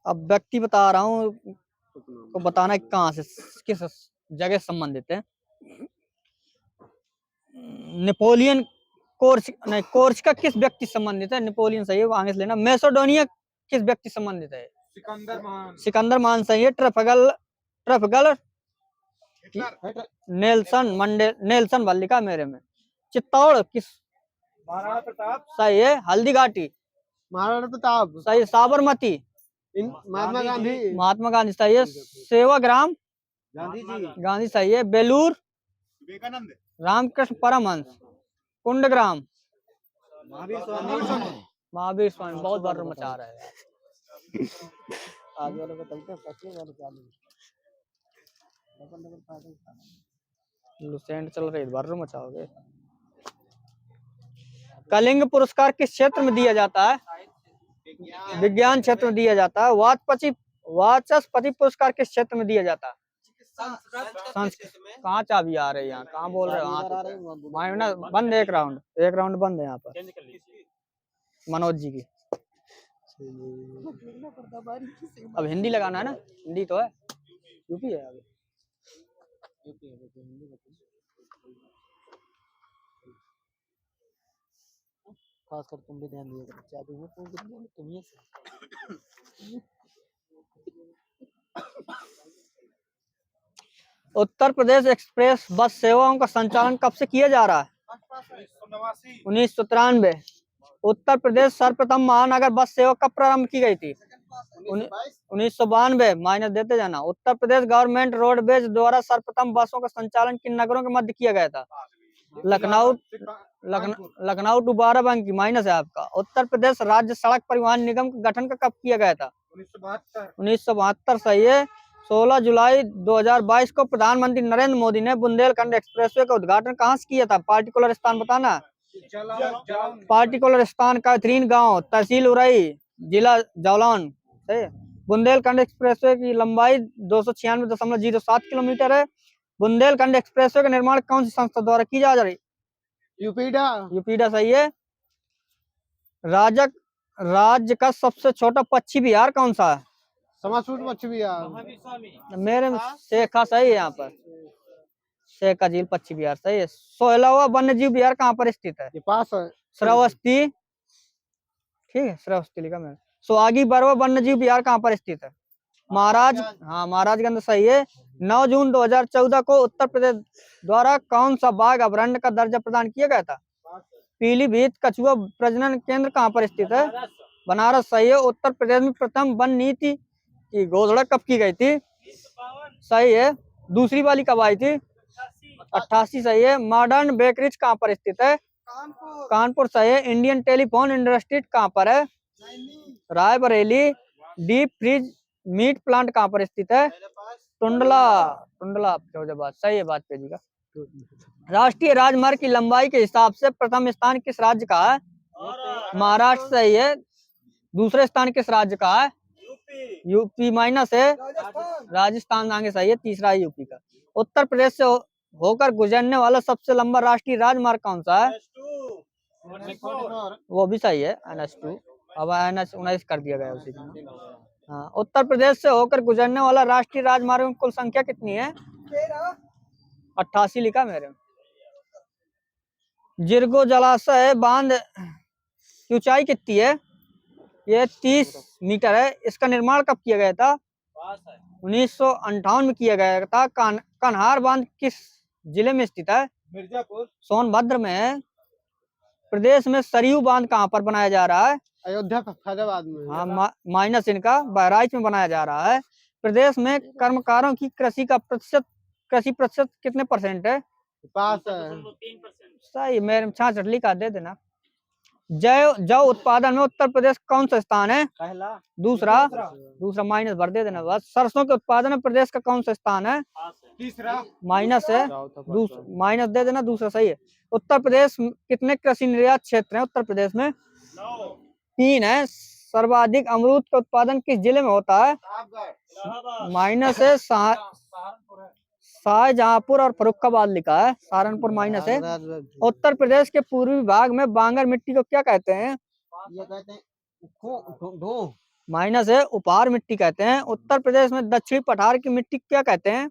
अब व्यक्ति बता रहा हूँ तो बताना कहाँ से किस जगह संबंधित है। नेपोलियन कोर्सिका किस व्यक्ति संबंधित है? नेपोलियन सही है, आगे से लेना। मैसेडोनिया किस व्यक्ति संबंधित है? सिकंदर महान सही है। ट्रफगल नेल्सन मल्लिका मेरे में। चित्तौड़ किस? महाराणा प्रताप सही है। हल्दी घाटी महाराणा प्रताप सही। साबरमती महात्मा गांधी सही है। सेवाग्राम गांधी सही है। बेलूर विवेकानंद रामकृष्ण परमहंस। कुंडग्राम महावीर स्वामी महावीर स्वामी बहुत बार मचा रहा है। आज वाले को चलते हैं, पच्चीस वाले चालू लुसेंट चल रही भर मचाओगे। कलिंग पुरस्कार किस क्षेत्र में दिया जाता है? विज्ञान क्षेत्र में दिया जाता है। वाचस्पति पुरस्कार किस क्षेत्र में दिया जाता है? संस्कृत। कहाँ चाबी आ रही है यहाँ, कहाँ बोल रहे हो? हाँ बंद, एक राउंड बंद है यहाँ पर मनोज जी की। अब हिंदी लगाना है ना, हिंदी तो है, यूपी है अभी। खासकर तुम भी ध्यान दिया करो, चाबी में तुम ही से। उत्तर प्रदेश एक्सप्रेस बस सेवाओं का संचालन कब से किया जा रहा है? 1993। उत्तर प्रदेश सर्वप्रथम महानगर बस सेवा कब प्रारंभ की गई थी? 1992। माइनस देते जाना। उत्तर प्रदेश गवर्नमेंट रोडवेज द्वारा सर्वप्रथम बसों का संचालन किन नगरों के मध्य किया गया था? लखनऊ टू बाराबंकी। माइनस है आपका। उत्तर प्रदेश राज्य सड़क परिवहन निगम का गठन कब किया गया था? 1972। सही है। 16 जुलाई 2022 को प्रधानमंत्री नरेंद्र मोदी ने बुंदेलखंड एक्सप्रेसवे का उद्घाटन कहाँ से किया था? पार्टिकुलर स्थान बताना है। पार्टिकुलर स्थान काथरीन गांव, तहसील उरई, जिला जालौन। सही है। बुंदेलखंड एक्सप्रेसवे की लंबाई 296.07 किलोमीटर है। बुंदेलखंड एक्सप्रेसवे का निर्माण कौन सी संस्था द्वारा की जा रही? यूपीडा। सही है। राज्य का सबसे छोटा पक्षी विहार कौन सा है? पक्षी विहार मेरे में शेखा सही है। यहाँ पर शेखा झील पक्षी विहार सही है। 16वां वन्य जीव विहार कहाँ पर स्थित है? पास है श्रावस्ती। ठीक है, श्रावस्ती लिखा मैंने। सुहागी बरवा वन्य जीव विहार कहाँ पर स्थित है? महाराजगंज सही है। 9 जून 2014 को उत्तर प्रदेश द्वारा कौन सा बाघ अभयारण्य का दर्जा प्रदान किया गया था? पीलीभीत कछुआ प्रजनन केंद्र कहाँ पर स्थित है? बनारस सही है। उत्तर प्रदेश में प्रथम वन नीति की घोषणा कब की गई थी? सही है। दूसरी वाली कब आई थी? 88। सही है। मॉडर्न बेकरीज कहाँ पर स्थित है? कानपुर सही है। इंडियन टेलीफोन इंडस्ट्री कहाँ पर है? Raebareli. Deep freeze meat plant कहाँ पर स्थित है? टुंडला फिरोजाबाद। सही है बात पे जी का। राष्ट्रीय राजमार्ग की लंबाई के हिसाब से प्रथम स्थान किस राज्य का है? महाराष्ट्र सही है। दूसरे स्थान किस राज्य का है? यूपी। माइनस है। राजस्थान आगे सही है। तीसरा है यूपी का। उत्तर प्रदेश से होकर गुजरने वाला सबसे लंबा राष्ट्रीय राजमार्ग कौन सा है? वो भी सही है, NH2। अब NH19 कर दिया गया उसी का। हाँ। उत्तर प्रदेश से होकर गुजरने वाला राष्ट्रीय राजमार्ग की कुल संख्या कितनी है? 88 लिखा मेरे में। जिरगो जलाशय बांध की ऊंचाई कितनी है? ये 30 मीटर है। इसका निर्माण कब किया गया था? 1958 में किया गया था। कन्हार बांध किस जिले में स्थित है? मिर्जापुर। सोनभद्र में है। प्रदेश में सरयू बांध कहाँ पर बनाया जा रहा है? अयोध्या फैजाबाद में। हाँ। माइनस इनका बहराइच में बनाया जा रहा है। प्रदेश में कर्मकारों की कृषि प्रतिशत कितने % है? पास है। सही। मेरे 66 लिखा दे देना। जौ उत्पादन में उत्तर प्रदेश कौन सा स्थान है? पहला। दूसरा माइनस भर दे देना बस। सरसों के उत्पादन में प्रदेश का कौन सा स्थान है? तीसरा। माइनस है। माइनस दे देना। दूसरा सही है। उत्तर प्रदेश कितने कृषि निर्यात क्षेत्र हैं? उत्तर प्रदेश में 3 है। सर्वाधिक अमरूद का उत्पादन किस जिले में होता है? माइनस है। शाहजहांपुर और फर्रुखाबाद लिखा है। सहारनपुर माइनस है। उत्तर प्रदेश के पूर्वी भाग में बांगर मिट्टी को क्या कहते हैं? ये कहते हैं माइनस है। उपहार मिट्टी कहते हैं। उत्तर प्रदेश में दक्षिणी पठार की मिट्टी क्या कहते हैं?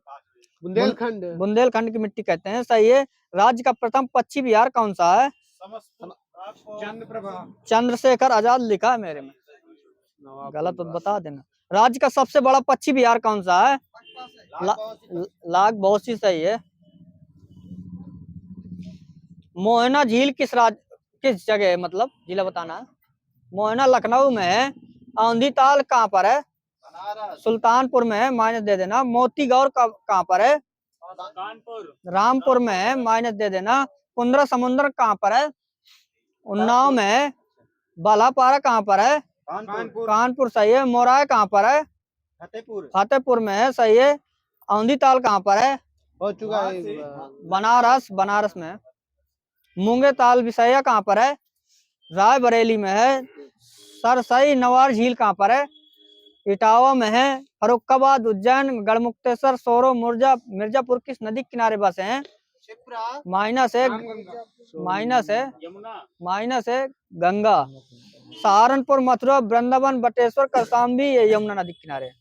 बुंदेलखंड की मिट्टी कहते हैं। सही है। राज्य का प्रथम पक्षी विहार कौन सा है? चंद्रशेखर आजाद लिखा है मेरे में। गलत तो बता देना। राज्य का सबसे बड़ा पक्षी विहार कौन सा है? लाख बहुत सही है। मोहना झील किस जगह है, मतलब जिला बताना है। मोहना लखनऊ में है। औंधी ताल कहाँ पर है? सुल्तानपुर में है। माइनस दे देना। मोती गौर कहाँ पर है? रामपुर में है। माइनस दे देना। कुंद्रा समुद्र कहाँ पर है? उन्नाव में है। बालापारा कहाँ पर है? कानपुर कानपुर सही है। मोराय कहाँ पर है? फतेहपुर फतेहपुर में है, सही है। औंधी ताल कहाँ पर है? हो चुका है बनारस, बनारस में है। मूंगे ताल विसैया कहाँ पर है? रायबरेली में है। सरसई नवार झील कहाँ पर है? इटावा में है। फरुखाबाद, उज्जैन, गढ़मुक्तेश्वर, सोरो, मिर्जापुर किस नदी के किनारे बसे हैं? माइनस है, माइनस है, माइनस है गंगा। सहारनपुर, मथुरा, वृंदावन, बटेश्वर, कौशाम्बी ये यमुना नदी के किनारे है।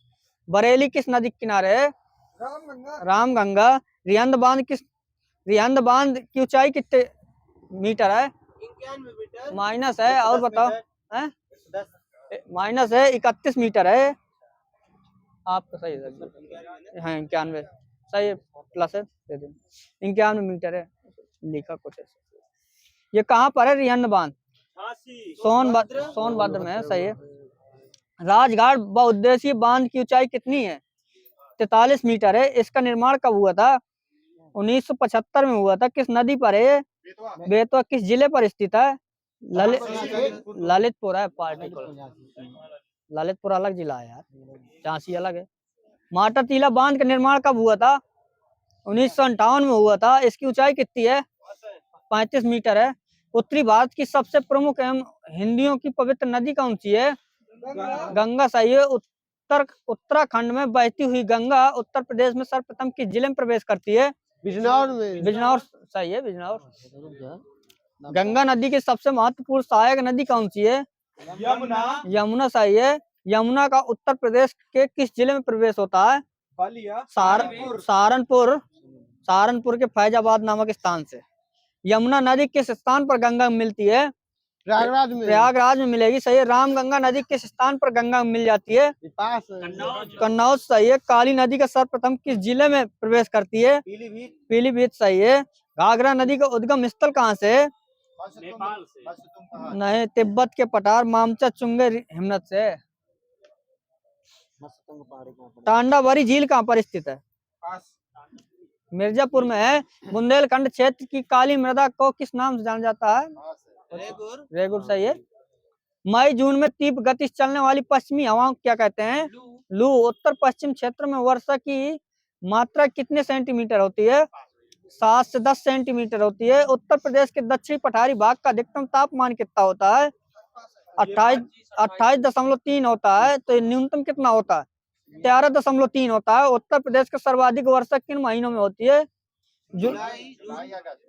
बरेली किस नदी के किनारे है? रामगंगा। रिहंद बांध की ऊंचाई कितने मीटर है? माइनस है। और बताओ है? माइनस है 31 मीटर है। आपका सही है। हाँ 91 सही है, प्लस है दे दें। 91 मीटर है लिखा कुछ ऐसे। ये कहाँ पर है रिहंद बांध? सोनभद्र में है, सही है। राजघाट बहुउद्देशीय बांध की ऊंचाई कितनी है? 43 मीटर है। इसका निर्माण कब हुआ था? 1975 में हुआ था। किस नदी पर है? बेतवा। किस जिले पर स्थित है? ललितपुर है पार्टिकुलर। ललितपुर अलग जिला है यार, झांसी अलग है। माटा टीला बांध का निर्माण कब हुआ था? 1958 में हुआ था। इसकी ऊंचाई कितनी है? 35 मीटर है। उत्तरी भारत की सबसे प्रमुख एवं हिंदियों की पवित्र नदी कौन सी है? गंगा सही है। उत्तराखंड में बहती हुई गंगा उत्तर प्रदेश में सर्वप्रथम किस जिले में प्रवेश करती है? बिजनौर में। बिजनौर सही है, बिजनौर। गंगा नदी की सबसे महत्वपूर्ण सहायक नदी कौन सी है? यमुना सही है। यमुना का उत्तर प्रदेश के किस जिले में प्रवेश होता है? सहारनपुर। सहारनपुर के फैजाबाद नामक स्थान से। यमुना नदी किस स्थान पर गंगा में मिलती है? प्रयागराज में मिलेगी, सही है। रामगंगा नदी किस स्थान पर गंगा में मिल जाती है? कन्नौज सही है। काली नदी का सर्वप्रथम किस जिले में प्रवेश करती है? पीलीभीत सही है। घाघरा नदी का उद्गम स्थल कहाँ से है? नेपाल से। नहीं, तिब्बत के पठार मामचा चुंगे हिमनत से। टांडावरी झील कहाँ पर स्थित है? मिर्जापुर में है। बुंदेलखंड क्षेत्र की काली मृदा को किस नाम से जाना जाता है? रेगुर सही है। मई जून में तीव्र गति से चलने वाली पश्चिमी हवाओं को क्या कहते हैं? लू। उत्तर पश्चिम क्षेत्र में वर्षा की मात्रा कितने सेंटीमीटर होती है? 7 से 10 सेंटीमीटर होती है। उत्तर प्रदेश के दक्षिणी पठारी भाग का अधिकतम तापमान कितना होता है? 28.3 होता है। तो न्यूनतम कितना होता है? 13.3 होता है। उत्तर प्रदेश का सर्वाधिक वर्षा किन महीनों में होती है?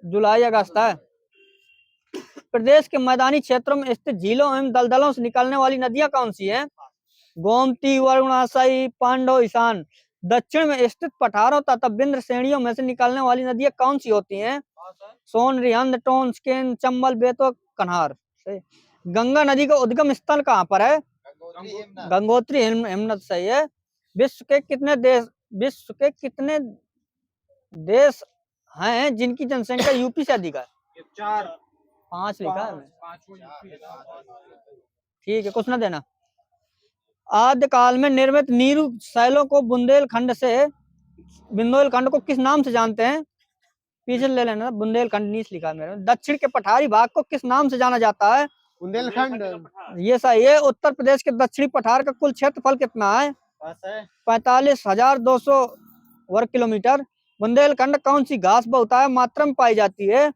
जुलाई अगस्त है। प्रदेश के मैदानी क्षेत्रों में स्थित झीलों एवं दलदलों से निकलने वाली नदियां कौन सी हैं? गोमती, वरुणाशई, पांडव, ईशान। दक्षिण में स्थित पठारों तथा बिंद्र श्रेणियों में से निकलने वाली नदियां कौन सी होती हैं? सोन, रिहंद, टोंस, केन, चंबल, बेतवा, कन्हार। गंगा नदी का उद्गम स्थल कहाँ पर है? गंगोत्री हिमनद सही है। विश्व के कितने देश हैं जिनकी जनसंख्या यूपी से अधिक है? 5 लिखा है। ठीक है, कुछ ना देना। आद्य काल में निर्मित नीरू शैलों को बुंदेलखंड को किस नाम से जानते हैं? पीछे ले लेना, बुंदेलखंड नीच लिखा है मेरे। दक्षिण के पठारी भाग को किस नाम से जाना जाता है? बुंदेलखंड। ये सही है। उत्तर प्रदेश के दक्षिणी पठार का कुल क्षेत्रफल कितना है? 45,200 वर्ग किलोमीटर। बुंदेलखंड कौन सी घास बहुतायत मात्रा में पाई जाती है?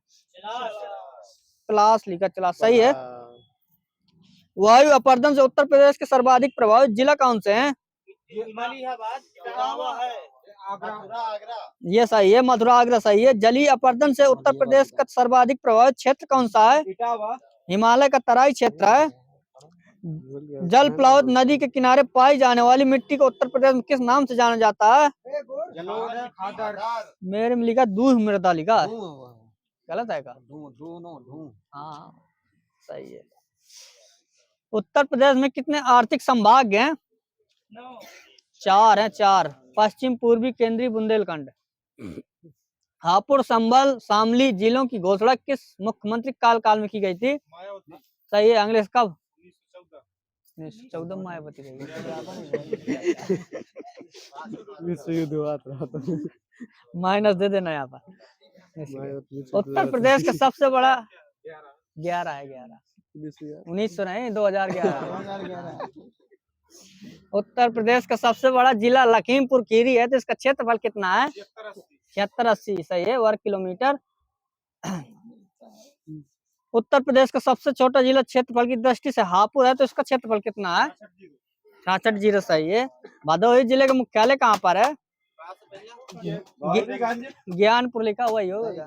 क्लास लिखा, चला सही है। वायु अपर्दन से उत्तर प्रदेश के सर्वाधिक प्रभावित जिला कौन से हैं? ये सही है। मथुरा, आगरा सही है। जलीय अपर्दन से उत्तर प्रदेश का सर्वाधिक प्रभावित क्षेत्र कौन सा है? हिमालय का तराई क्षेत्र है। जल प्लावित नदी के किनारे पाई जाने वाली मिट्टी को उत्तर प्रदेश में किस नाम से जाना जाता है? मेरे में लिखा दूध मृदा लिखा है, गलत है का? हाँ सही है। उत्तर प्रदेश में कितने आर्थिक संभाग हैं? 4 हैं, 4। पश्चिम, पूर्वी, केंद्रीय, बुंदेलखंड। हापुड़, संभल, शामली जिलों की घोषणा किस मुख्यमंत्री काल में की गई थी? सही है। अंग्रेज कब? 1914 में मायावती गई। विश्व युद्ध हुआ था। माइनस दे देना यहाँ पर। उत्तर प्रदेश का सबसे बड़ा 11 है, 11। 1900 नहीं 2011। उत्तर प्रदेश का सबसे बड़ा जिला लखीमपुर खीरी है, तो इसका क्षेत्रफल कितना है? 7680 सही है वर्ग किलोमीटर। उत्तर प्रदेश का सबसे छोटा जिला क्षेत्रफल की दृष्टि से हापुड़ है, तो इसका क्षेत्रफल कितना है? 66 सही है। भदोही जिले का मुख्यालय कहाँ पर है? ज्ञानपुर लिखा हुआ ही होगा।